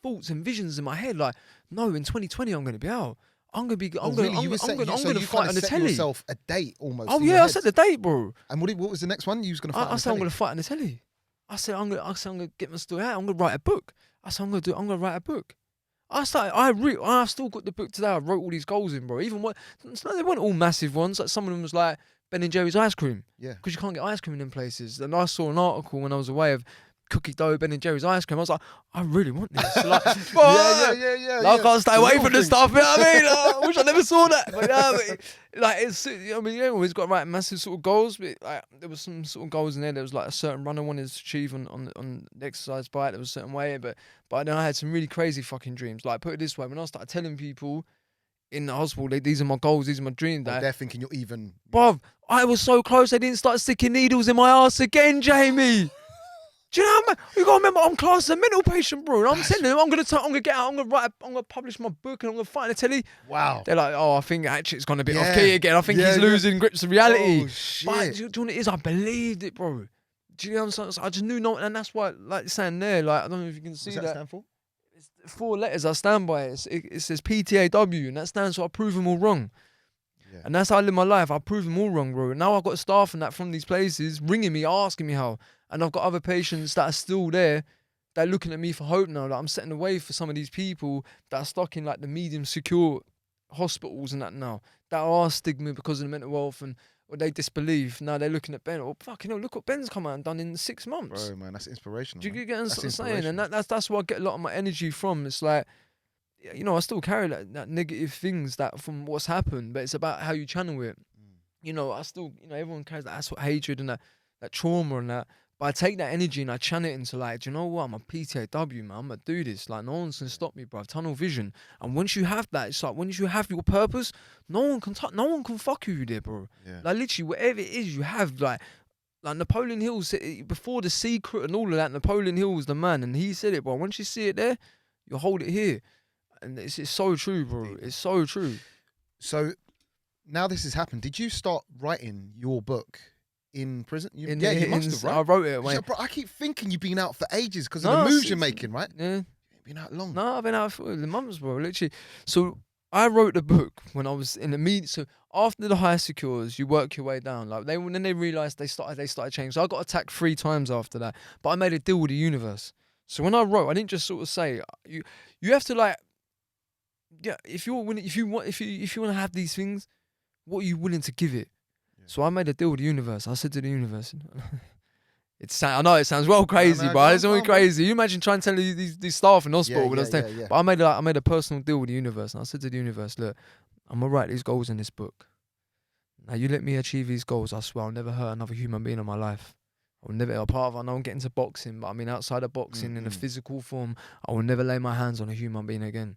thoughts and visions in my head. Like, no, in 2020 I'm going to be out. I'm going to be. I'm going to fight on the telly. Yourself a date almost. Oh yeah, I set the date, bro. And what was the next one? You was going to fight. I said I'm going to fight on the telly. I said I'm going to get my story out. I'm going to write a book. I said I'm going to write a book. I've still got the book today. I wrote all these goals in, bro. Even they weren't all massive ones. Like some of them was like Ben and Jerry's ice cream. Yeah. Because you can't get ice cream in them places. And I saw an article when I was away of cookie dough, Ben and Jerry's ice cream. I was like, I really want this. Like, yeah. I can't stay away from this stuff. You know what I mean? I wish I never saw that. But, you always got right massive sort of goals. But like, there was some sort of goals in there. There was like a certain run I wanted to achieve on the exercise bike. There was a certain way. But then I had some really crazy fucking dreams. Like, put it this way, when I started telling people in the hospital, these are my goals, these are my dreams. They're thinking you're even. Bruv, I was so close. They didn't start sticking needles in my ass again, Jamie. Do you know how you gotta remember I'm classed as a mental patient, bro. And I'm telling them I'm gonna get out, I'm gonna publish my book, and I'm gonna fight on the telly. Wow. They're like, oh, I think Hatchett's gone a bit off key again. I think he's losing grips of reality. Oh shit. But do you know what it is? I believed it, bro. Do you know what I'm saying? I just knew no, and that's why, like you're saying there, like I don't know if you can see What's that stand for? It's 4 letters. I stand by it. It says PTAW, and that stands for I prove them all wrong. Yeah. And that's how I live my life. I prove them all wrong, bro. And now I've got staff and that from these places ringing me, asking me how. And I've got other patients that are still there that are looking at me for hope now. Like I'm setting the way for some of these people that are stuck in like the medium secure hospitals and that now. That are stigma because of the mental health or they disbelieve. Now they're looking at Ben. Oh, fucking hell, look what Ben's come out and done in 6 months. Bro, man, that's inspirational. Do you get what I'm saying? And that's where I get a lot of my energy from. It's like, I still carry that negative things that from what's happened, but it's about how you channel it. I still, everyone carries that sort of hatred and that trauma and that. But I take that energy and I channel it into like, do you know what? I'm a PTAW, man. I'm going to do this. Like, no one's going to stop me, bro. Tunnel vision. And once you have that, it's like, once you have your purpose, no one can fuck with you there, bro. Yeah. Like, literally, whatever it is you have, like Napoleon Hill said, before The Secret and all of that, Napoleon Hill was the man. And he said it, bro. Once you see it there, you hold it here. And it's so true, bro. It's so true. So, now this has happened. Did you start writing your book in prison? You must have, right? I wrote it. Bro, I keep thinking you've been out for ages because of the moves you're making, right? Yeah. You've been out long. No, I've been out for months, bro, literally. So I wrote the book when I was in the media. So after the high secures, you work your way down. Like then they realised they started changing. So I got attacked 3 times after that. But I made a deal with the universe. So when I wrote, I didn't just sort of say, you have to like, yeah, if you want to have these things, what are you willing to give it? Yeah. So I made a deal with the universe. I said to the universe, I know it sounds well crazy, but it's only crazy. You imagine trying to tell these staff in hospital when I was telling. But I made a personal deal with the universe, and I said to the universe, look, I'm gonna write these goals in this book. Now you let me achieve these goals, I swear I'll never hurt another human being in my life. I know I'm getting into boxing, but I mean outside of boxing in a physical form, I will never lay my hands on a human being again.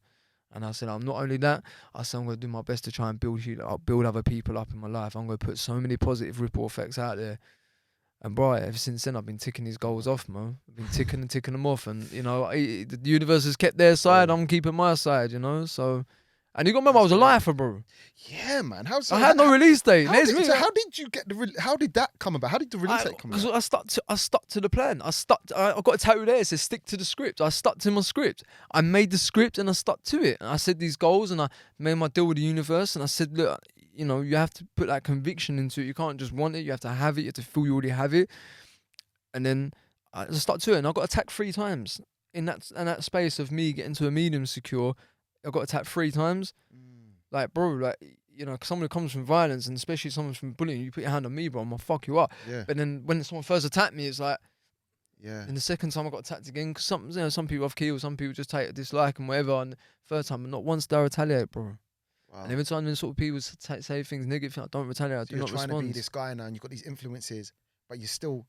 And I said, I'm not only that, I said I'm going to do my best to try and build other people up in my life. I'm going to put so many positive ripple effects out there. And bro, ever since then, I've been ticking these goals off, man. I've been ticking them off. And, you know, the universe has kept their side. I'm keeping my side, you know. So, and you got to remember, I was a lifer, bro. Yeah, man. I had no release date. How did you get how did that come about? How did the release date come about? Because I stuck to the plan. I got a tattoo there. It says stick to the script. I stuck to my script. I made the script and I stuck to it. And I said these goals and I made my deal with the universe. And I said, look, you know, you have to put that conviction into it. You can't just want it. You have to have it. You have to feel you already have it. And then I stuck to it. And I got attacked 3 times in that space of me getting to a medium secure. I got attacked 3 times. Like, bro, like, you know, someone who comes from violence and especially someone from bullying, you put your hand on me, bro, I'm gonna fuck you up. Yeah. But then when someone first attacked me, it's like, yeah. And the second time I got attacked again, because some people have killed, some people just take a dislike and whatever. And the third time, not once did I retaliate, bro. Wow. And every time when sort of people say things negative, I don't retaliate. I do not respond. You're trying to be this guy now, and you've got these influences, but you still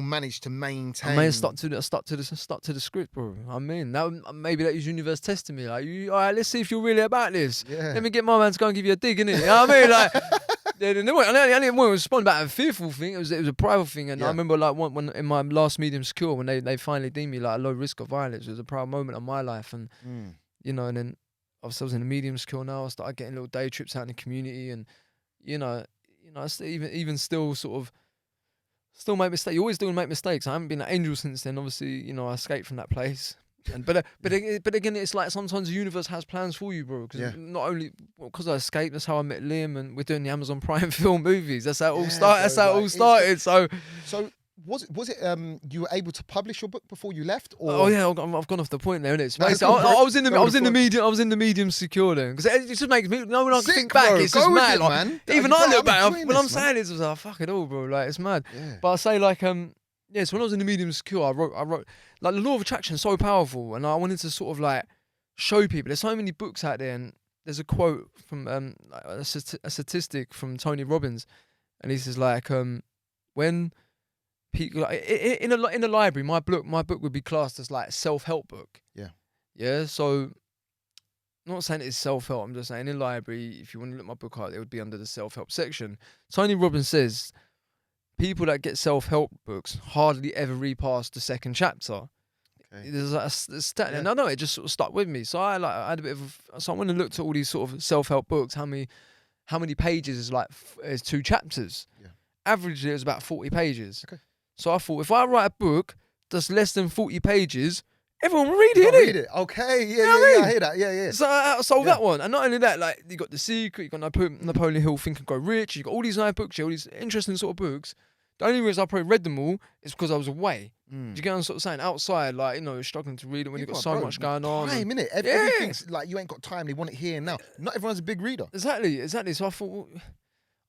managed to maintain. I stuck to the script, bro. I mean, maybe that is universe testing me. Like, all right, let's see if you're really about this. Yeah. Let me get my man to go and give you a dig, innit? You know what I mean? Like, I didn't want to respond about a fearful thing. It was a private thing, and I remember like when in my last medium secure when they finally deemed me like a low risk of violence. It was a proud moment of my life, and you know, and then obviously I was in the medium secure now. I started getting little day trips out in the community, and you know, even still sort of. Still make mistakes. You always do make mistakes. I haven't been an angel since then. Obviously, you know, I escaped from that place. But again, it's like sometimes the universe has plans for you, bro. Because not only because I escaped, that's how I met Liam, and we're doing the Amazon Prime film movies. That's how it all started. That's how it all started. So was it you were able to publish your book before you left? Or? Oh yeah, I've gone off the point there, innit? I was in the medium secure then, because it just makes me. No, when I think back, it's just mad. Like, man. Even I look back when I'm saying it, I was like, fuck it all, bro. Like, it's mad. Yeah. But I say like so when I was in the medium secure, I wrote like the law of attraction is so powerful, and I wanted to sort of like show people. There's so many books out there, and there's a quote from a statistic from Tony Robbins, and he says like when people like, in a library, my book would be classed as like a self-help book. Yeah. So I'm not saying it's self-help. I'm just saying in a library, if you want to look my book out, it would be under the self-help section. Tony Robbins says people that get self-help books hardly ever read past the second chapter. Okay. There's like a stat, and I know it just sort of stuck with me. So I had a bit of. So I went and looked at all these sort of self-help books. How many pages is 2 chapters? Yeah. Averagely, it was about 40 pages. Okay. So I thought, if I write a book that's less than 40 pages, everyone will read it, innit? Read it. Okay, I hear that. Yeah. So I sold that one. And not only that, like, you got The Secret, you got Napoleon Hill, Think and Grow Rich, you got all these nice books, all these interesting sort of books. The only reason I probably read them all is because I was away. Do you get what I'm sort of saying? Outside, like, you know, you're struggling to read it when you've got so much going on. Time, innit? Everything's like, you ain't got time, they want it here and now. Not everyone's a big reader. Exactly. So I thought, well,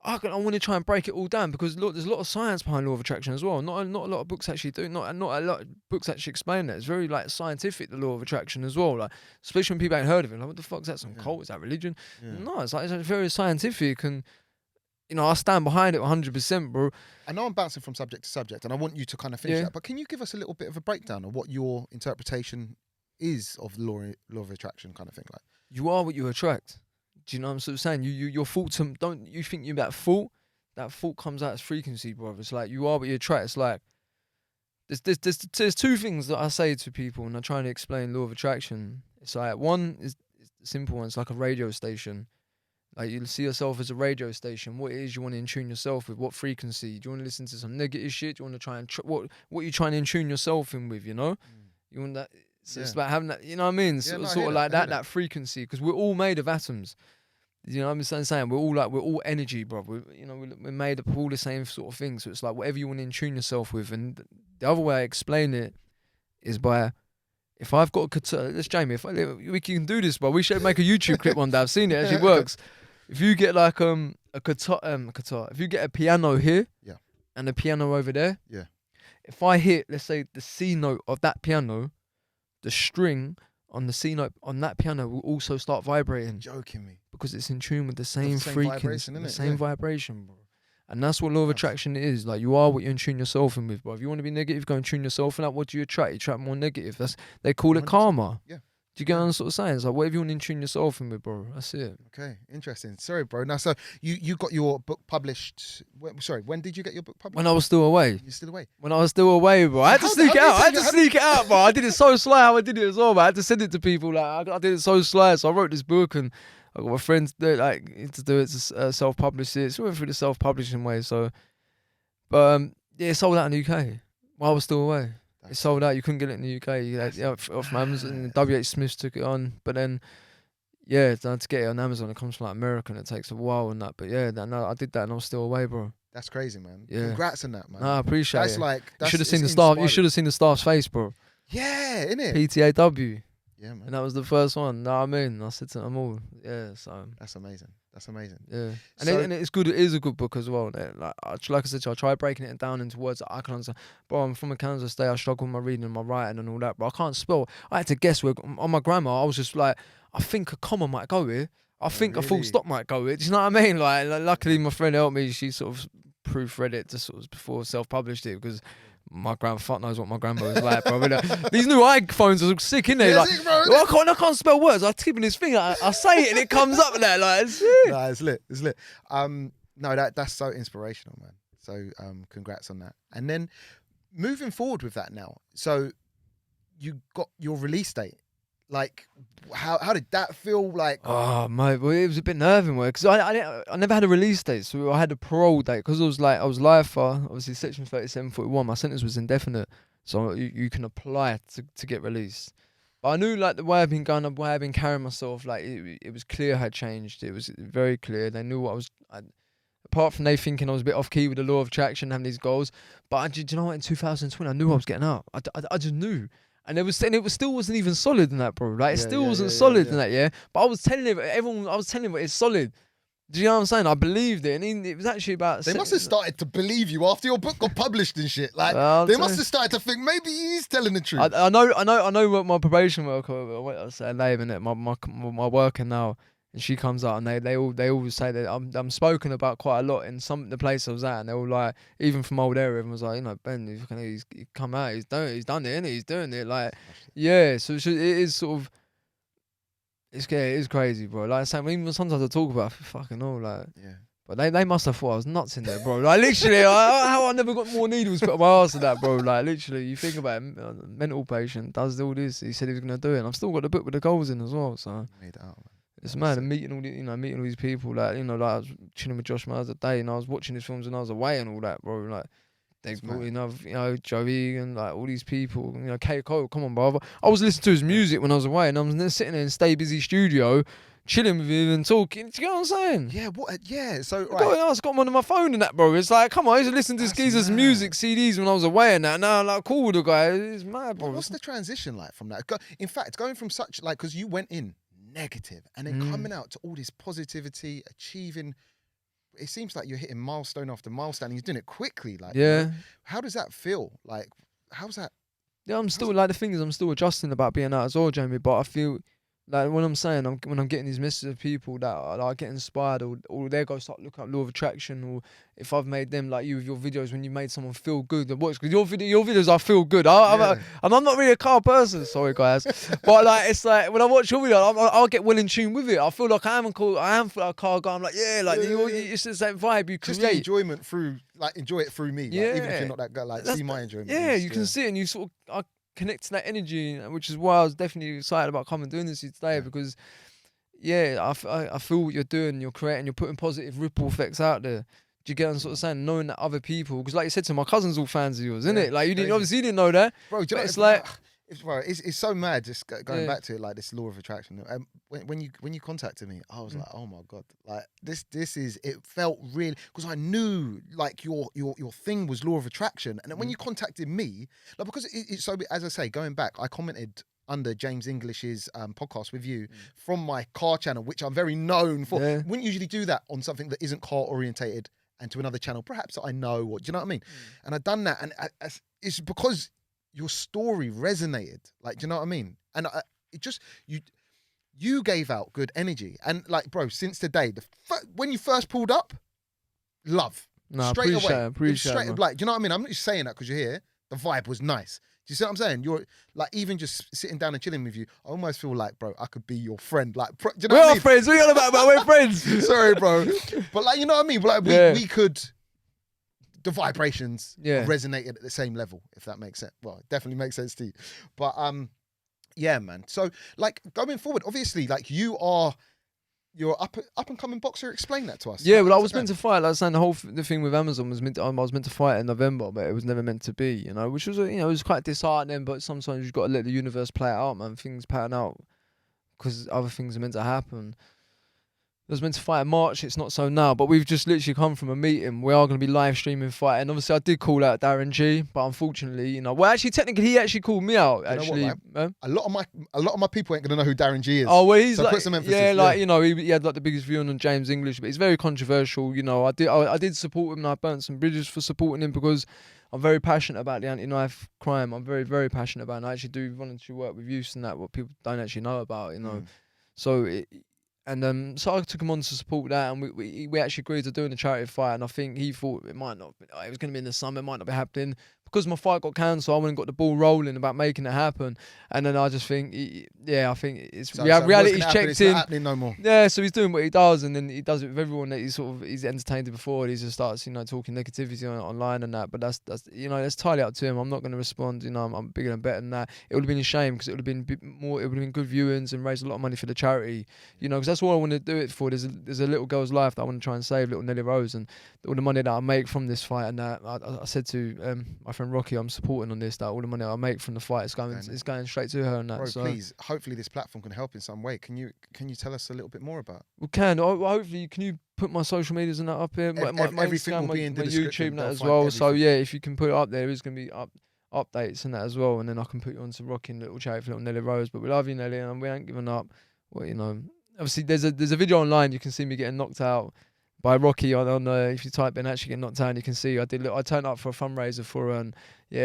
I want to try and break it all down, because look, there's a lot of science behind law of attraction as well. Not a lot of books actually do. Not a lot of books actually explain that. It's very like scientific, the law of attraction as well. Like, especially when people ain't heard of it. Like, what the fuck's that? Some cult? Is that religion? Yeah. No, it's very scientific, and you know, I stand behind it 100%, bro. I know I'm bouncing from subject to subject, and I want you to kind of finish that. But can you give us a little bit of a breakdown of what your interpretation is of the law of attraction, kind of thing? Like, you are what you attract. Do you know what I'm sort of saying? Your thoughts, don't you think you're that thought? That thought comes out as frequency, bro. It's like you are what you attract. It's like there's 2 things that I say to people when I try to explain law of attraction. It's like, one is the simple one. It's like a radio station. Like, you see yourself as a radio station. What it is you want to tune yourself with? What frequency? Do you want to listen to some negative shit? Do you want to try and what are you trying to tune yourself in with? You know, you want that. So it's about having that, you know what I mean? Sort of like that frequency, because we're all made of atoms. You know what I'm saying? We're all energy, bro. We're made up of all the same sort of things. So it's like whatever you want to tune yourself with. And the other way I explain it is by, if I've got let's Jamie, we can do this, bro. We should make a YouTube clip one day. I've seen it actually works. If you get like a a guitar. If you get a piano here, Yeah. and a piano over there, Yeah. If I hit, let's say, the C note of that piano, the string on the C note on that piano will also start vibrating. Joking me. Because it's in tune with the same vibration, frequency, innit? the same vibration, bro. And that's what law of attraction is. Like, you are what you in tune yourself in with, bro. If you want to be negative, go and tune yourself in. Like, what do you attract? You attract more negative. They call it 100%. karma. Yeah. Do you get what I'm sort of saying? It's like, whatever you want to tune yourself in with, bro. That's it. Okay, interesting. Sorry, bro. Now, so you got your book published. When did you get your book published? When I was still away. You're still away. When I was still away, bro. I had to sneak it out. Bro. I did it so sly how I did it as well, man. I had to send it to people. Like, I did it so sly. So I wrote this book, and I got my friends to do it to self-publish it. So I went through the self-publishing way. So, but yeah, it sold out in the UK while I was still away. It sold out. You couldn't get it in the UK. You had, off Amazon. WH Smith took it on, but then to get it on Amazon, it comes from like America, and it takes a while and that. But yeah, I did that, and I was still away, bro. That's crazy, man. Yeah. Congrats on that, man. I appreciate that's it. Like you should have seen the staff. You should have seen the staff's face, bro. Yeah, innit? PTAW. Yeah, man. And that was the first one. Know what I mean? I said to them all. Yeah, so that's amazing. That's amazing. Yeah, and it's good. It is a good book as well. Like I said, I tried breaking it down into words that I can understand. Bro, I'm from a Kansas state. I struggle with my reading and my writing and all that. But I can't spell. I had to guess where on my grammar. I was just like, I think a comma might go here. I think a full stop might go here. Do you know what I mean? Like luckily, my friend helped me. She sort of proofread it to sort of before self-published it because. My fuck knows what my grandma was like, bro. These new iPhones are sick, innit? Yeah, like, sick, bro. I can't spell words. I type in this thing, I say it and it comes up there. Like, it's sick. Nah, it's lit. It's lit. No, that's so inspirational, man. So, congrats on that. And then moving forward with that now. So, you got your release date. Like, how did that feel? Like, oh mate, well, it was a bit nerving, because I never had a release date, so I had a parole date because I was LIFA, obviously Section 3741. My sentence was indefinite, so you can apply to get released. But I knew like the way I've been going, the way I've been carrying myself, like it was clear I had changed. It was very clear. They knew what apart from they thinking I was a bit off key with the law of attraction, having these goals. But do you know what? In 2020, I knew I was getting out. I just knew. And it still wasn't even solid in that, bro. Like, it still wasn't solid in that, But I was telling everyone, it's solid. Do you know what I'm saying? I believed it. And it was actually about... They must have started to believe you after your book got published and shit. Like, they must have started to think, maybe he's telling the truth. I know what my probation worker, I say her name, innit? My worker now, and she comes out, and they all say that I'm spoken about quite a lot in the place I was at, and they all like, even from old area, everyone was like, Ben, he's come out, he's done it, innit? He's doing it, like, yeah. So it is sort of, it is crazy, bro. Like I say, even sometimes I talk about fucking all, like, yeah. But they must have thought I was nuts in there, bro. Like, literally, how I never got more needles put on my ass than that, bro. Like, literally, you think about it, a mental patient does all this. He said he was gonna do it, and I've still got the book with the goals in as well. So made it out, man. It's mad, and meeting all these people, like, like I was chilling with Josh Miles a day, and I was watching his films when I was away and all that, bro. Like, they brought in, Joe Egan, like, all these people, K. Cole, come on, brother. I was listening to his music when I was away, and I was sitting in Stay Busy studio, chilling with him and talking. Do you get what I'm saying? Yeah, yeah, so, right. I got him on my phone and that, bro. It's like, come on, I used to listen to this geezer's music CDs when I was away and that. Now I'm like, cool with the guy. It's mad, bro. What's the transition like from that? In fact, going from such, like, because you went in negative and then coming out to all this positivity, achieving, it seems like you're hitting milestone after milestone and you're doing it quickly, like, how does that feel? Like, how's that? Yeah, I'm still, like, the thing is, I'm still adjusting about being out as well, Jamie, but I feel like when I'm saying, when I'm getting these messages of people that are get inspired, or they go start look up law of attraction, or if I've made them, like you with your videos, when you made someone feel good, because your videos I feel good. And I'm not really a car person, sorry guys, but like it's like when I watch your video, I'll get well in tune with it. I feel like I am a car guy. I'm like, it's the same vibe you create. Just the enjoyment through, like, enjoy it through me. Like, even if you're not that guy, like, see my enjoyment. Yeah, you can see it, and you sort of connect to that energy, which is why I was definitely excited about coming doing this today, because I feel what you're doing, you're creating, you're putting positive ripple effects out there. Do you get what I'm sort of saying? Knowing that other people, because like you said to my cousins, all fans of yours, isn't it? Like, you didn't know that, bro. It's like, it's so mad. Just going back to it, like this law of attraction. When you contacted me, I was like, oh my god, like this is. It felt real because I knew like your thing was law of attraction, and then when you contacted me, like, because it's so, as I say, going back, I commented under James English's podcast with you from my car channel, which I'm very known for. Yeah. Wouldn't usually do that on something that isn't car orientated and to another channel, perhaps that I know, or do you know what I mean? And I've done that, and it's because your story resonated. Like, do you know what I mean? And it just you gave out good energy, and like, bro, since the day when you first pulled up, love. No, Straight away. Appreciate it. Like, do you know what I mean? I'm not just saying that because you're here. The vibe was nice. Do you see what I'm saying? You're like, even just sitting down and chilling with you, I almost feel like, bro, I could be your friend. Like, do you know what I mean? Friends. What are you on about? We're friends. Sorry, bro. But like, you know what I mean? Like, we could, the vibrations resonated at the same level, if that makes sense. Well, it definitely makes sense to you. But yeah, man. So like going forward, obviously, like you're up and coming boxer. Explain that to us. Yeah, well, I was meant to fight. Like I was saying, the thing with Amazon was I was meant to fight in November, but it was never meant to be. You know, which was it was quite disheartening. But sometimes you've got to let the universe play it out, man. Things pattern out because other things are meant to happen. I was meant to fight in March. It's not so now, but we've just literally come from a meeting. We are going to be live streaming fighting. Obviously, I did call out Darren G, but unfortunately, technically, he actually called me out. Actually, what, a lot of my people ain't going to know who Darren G is. Oh well, he's so like, put some emphasis. he had like the biggest view on James English, but it's very controversial. I did support him, and I burnt some bridges for supporting him because I'm very passionate about the anti-knife crime. I'm very, very passionate about it. And I actually do voluntary work with youth and that, what people don't actually know about. So. So I took him on to support that, and we actually agreed to doing the charity fight. And I think he thought it might not, it was going to be in the summer, it might not be happening. Because my fight got cancelled, I went and got the ball rolling about making it happen. And then I just think, I think it's reality's checked in. It's not happening no more. Yeah, so he's doing what he does, and then he does it with everyone that he's entertained before. He just starts, talking negativity online and that. But that's entirely up to him. I'm not going to respond. I'm bigger and better than that. It would have been a shame because it would have been more. It would have been good viewings and raised a lot of money for the charity. Because that's all I want to do it for. There's a little girl's life that I want to try and save, little Nelly Rose, and all the money that I make from this fight. And that I said to my friend Rocky, I'm supporting on this. That all the money I make from the fight is going straight to her. And that. Bro, so, please, hopefully this platform can help in some way. Can you tell us a little bit more about? We can. Hopefully, can you put my social medias and that up here? My everything Instagram, will be in the my description. YouTube and that as well. Everything. So yeah, if you can put it up there, there's going to be updates and that as well. And then I can put you on some rocking little charity for little Nelly Rose. But we love you, Nelly, and we ain't giving up. Well, obviously there's a video online. You can see me getting knocked out by Rocky on if you type in actually get knocked out, you can see I turned up for a fundraiser for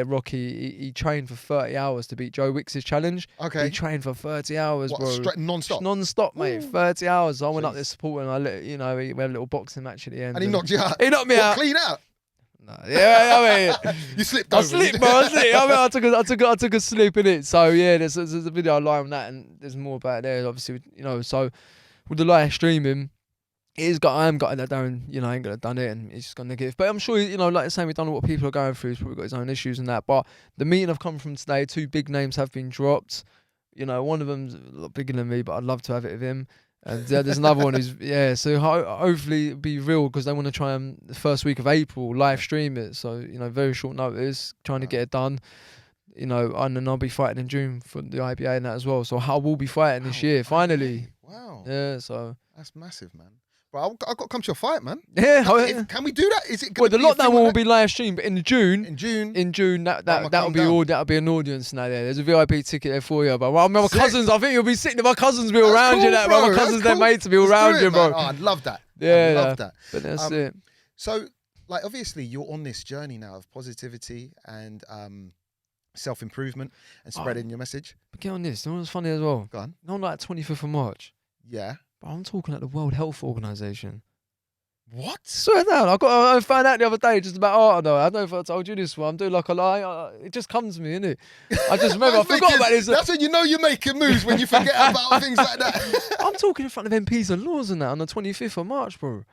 Rocky. He trained for 30 hours to beat Joe Wicks's challenge. Okay. He trained for 30 hours, bro. Non-stop? Non-stop, mate. 30 hours. I went up Jeez. there supporting. We had a little boxing match at the end. And he knocked you out? He knocked me out. Clean out? No. Yeah, I mean, you slipped I over. slipped, bro. I took a slip in it. So yeah, there's a video online on that, and there's more about it there. Obviously, so with the live streaming, I am gutted that Darren, ain't gonna done it, and it's just gone negative. But I'm sure, like I say, we don't know what people are going through. He's probably got his own issues and that. But the meeting I've come from today, 2 big names have been dropped. One of them's a lot bigger than me, but I'd love to have it with him. And there's another one who's So hopefully it'll be real because they want to try and the first week of April live stream it. So very short notice, trying to get it done. And then I'll be fighting in June for the IBA and that as well. So I will be fighting this year finally. Wow. Yeah. So that's massive, man. Bro, I've got to come to your fight, man. Yeah. Can we do that? Is it? Well, the lockdown one will be live streamed, but in June, that'll be an audience now. There's a VIP ticket there for you. But my cousins, I think you'll be sitting. My cousins will be around you. That, my cousins, they're made to be around you, bro. Oh, I'd love that. Yeah, I'd love that. But that's it. So, like, obviously, you're on this journey now of positivity and self-improvement and spreading your message. But get on this. You know what's funny as well? Go on. Not like 25th of March. Yeah. But I'm talking at the World Health Organization. What? Swear down. I found out the other day just about art. I don't know if I told you this one. I'm doing like a lie. It just comes to me, innit? I just remember I forgot about this. That's when you're making moves, when you forget about things like that. I'm talking in front of MPs and laws and that on the 25th of March, bro.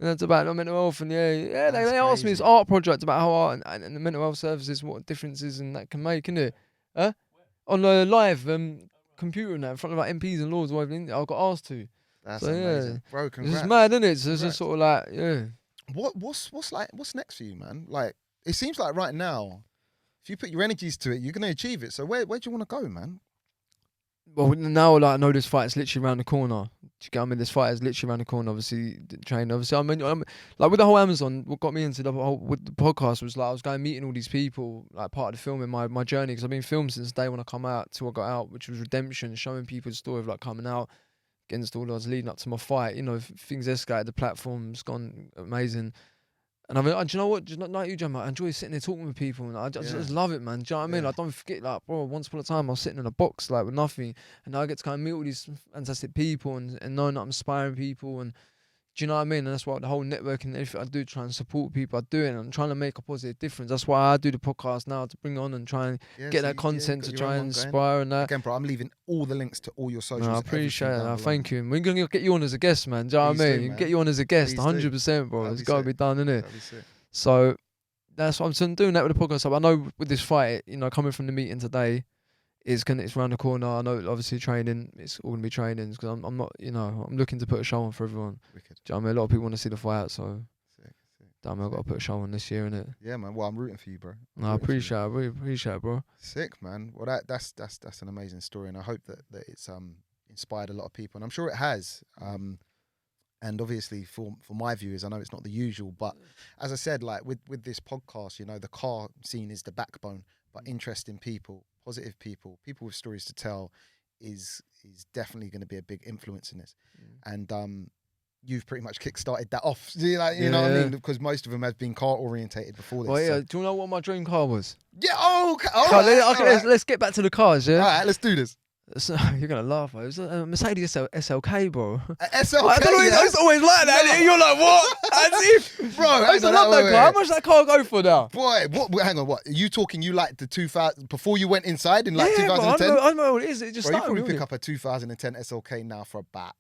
And it's about mental health and they asked me this art project about how art and the mental health services, what differences and that can make, innit? Huh? On the live computer and that in front of like MPs and laws, I got asked to. That's amazing, bro. Congrats. It's mad, isn't it? So it's just sort of like, yeah. What's next for you, man? Like, it seems like right now, if you put your energies to it, you're gonna achieve it. So where do you want to go, man? Well, now like I know this fight's literally around the corner. Do you get what I mean? This fight is literally around the corner. Obviously, train. Obviously, I'm like with the whole Amazon. What got me into the whole with the podcast was like I was going meeting all these people, like part of the filming my journey, because I've been filmed since the day when I come out till I got out, which was redemption, showing people the story of like coming out against all those leading up to my fight. You know, things escalated. The platform's gone amazing. And I mean, do you know what? Just like you, Jam, I enjoy sitting there talking with people, and I just love it, man. Do you know what I mean? I don't forget, like, bro, once upon a time I was sitting in a box, like, with nothing, and now I get to kind of meet all these fantastic people and knowing that I'm inspiring people, and do you know what I mean? And that's why the whole networking and everything I do, try and support people, I do it, and I'm trying to make a positive difference. That's why I do the podcast now, to bring on and try and get that content to try and inspire and that. Again, bro, I'm leaving all the links to all your socials. No, I appreciate that. Thank you. We're going to get you on as a guest, man. Do you know what I mean? Get you on as a guest, 100%, bro. It's got to be done, innit? So that's what I'm doing that with the podcast. So I know with this fight, you know, coming from the meeting today, it's around the corner. I know obviously training, it's all gonna be training, because I'm not, you know, I'm looking to put a show on for everyone. Wicked. Do you know what I mean? A lot of people want to see the fight, so damn, I've got to put a show on this year, innit? Yeah, man. Well, I'm rooting for you, bro. No, I appreciate it. I really appreciate it, bro. Sick, man. Well, that's an amazing story, and I hope that it's inspired a lot of people, and I'm sure it has. And obviously for my viewers, I know it's not the usual, but as I said, like with this podcast, you know, the car scene is the backbone, but interesting people, positive people with stories to tell is definitely going to be a big influence in this. And you've pretty much kickstarted that off. You know what I mean? Because most of them have been car orientated before this. Well, yeah. So. Do you know what my dream car was? Yeah. Oh, okay. All right. Let's get back to the cars. Yeah. All right. Let's do this. So, you're gonna laugh. It was a Mercedes SLK, bro. SLK. I don't know. It's always like that. No. You're like, what? As if, bro. I used to love that car. How much that car go for now? Boy, what? Hang on. What? Are you talking? You like the 2000 before you went inside in like 2010? Bro, I know what it is. It just bro, started. You probably pick up a 2010 SLK now for about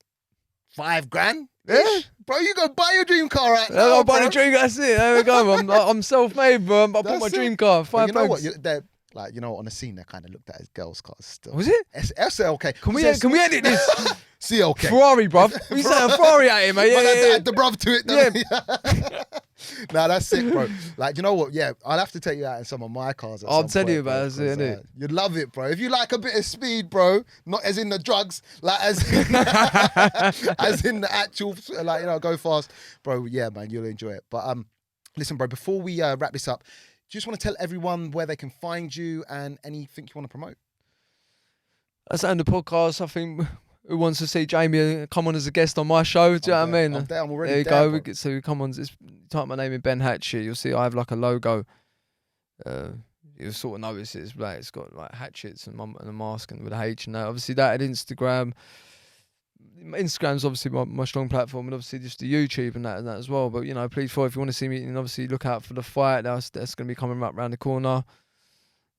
$5,000. Yeah. Bro, you go buy your dream car right now. I'll buy the dream car. That's it. There we go. I'm self-made, bro. I bought my dream car. $5,000. You know what? Like, you know, on the scene, they're kind of looked at as girls' cars still. Was it? SLK. Can we edit this? CLK. Ferrari, bruv. We saying Ferrari at him, mate. Add the bruv to it. Yeah. Nah, that's sick, bro. Like, you know what? Yeah, I'll have to take you out in some of my cars. I'll tell you about it, innit? You'd love it, bro. If you like a bit of speed, bro, not as in the drugs, like as in the actual, like, you know, go fast, bro. Yeah, man, you'll enjoy it. But listen, bro, before we wrap this up, just want to tell everyone where they can find you and anything you want to promote. That's the end of the podcast. I think who wants to see Jamie come on as a guest on my show? Do you know what I mean? I'm there. I'm already there. There you go. So we come on. Type my name in Ben Hatchett. You'll see I have like a logo. You'll sort of notice it's like it's got like hatchets and a mask and with a H and that. Obviously that at Instagram. Instagram's obviously my strong platform, and obviously just the YouTube and that as well. But you know, please, if you want to see me, and obviously look out for the fight that's going to be coming up around the corner.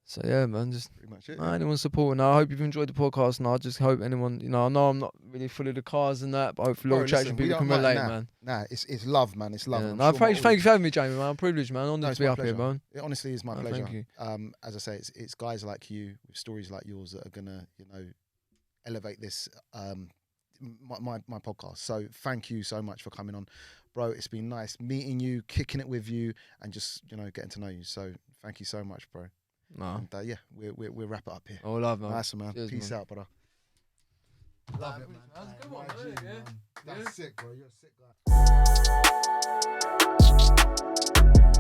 So yeah, man, just pretty much it. Anyone supporting. I hope you've enjoyed the podcast, and I just hope anyone, you know, I know I'm not really full of the cars and that, but hopefully Law Attraction people can relate, man. Nah, it's love, man. It's love. Yeah. No, thank you for having me, Jamie, man. I'm privileged, man. Honored to be up here, man. It honestly is my pleasure. Thank you. As I say, it's guys like you with stories like yours that are gonna, you know, elevate this. My podcast. So thank you so much for coming on, bro. It's been nice meeting you, kicking it with you, and just, you know, getting to know you. So thank you so much, bro. No. And yeah, we'll wrap it up here. Oh, love, man. Nice, man. Cheers, Peace man. out, brother. Love it, man. That's a good one, man. That's sick, bro. You're a sick guy.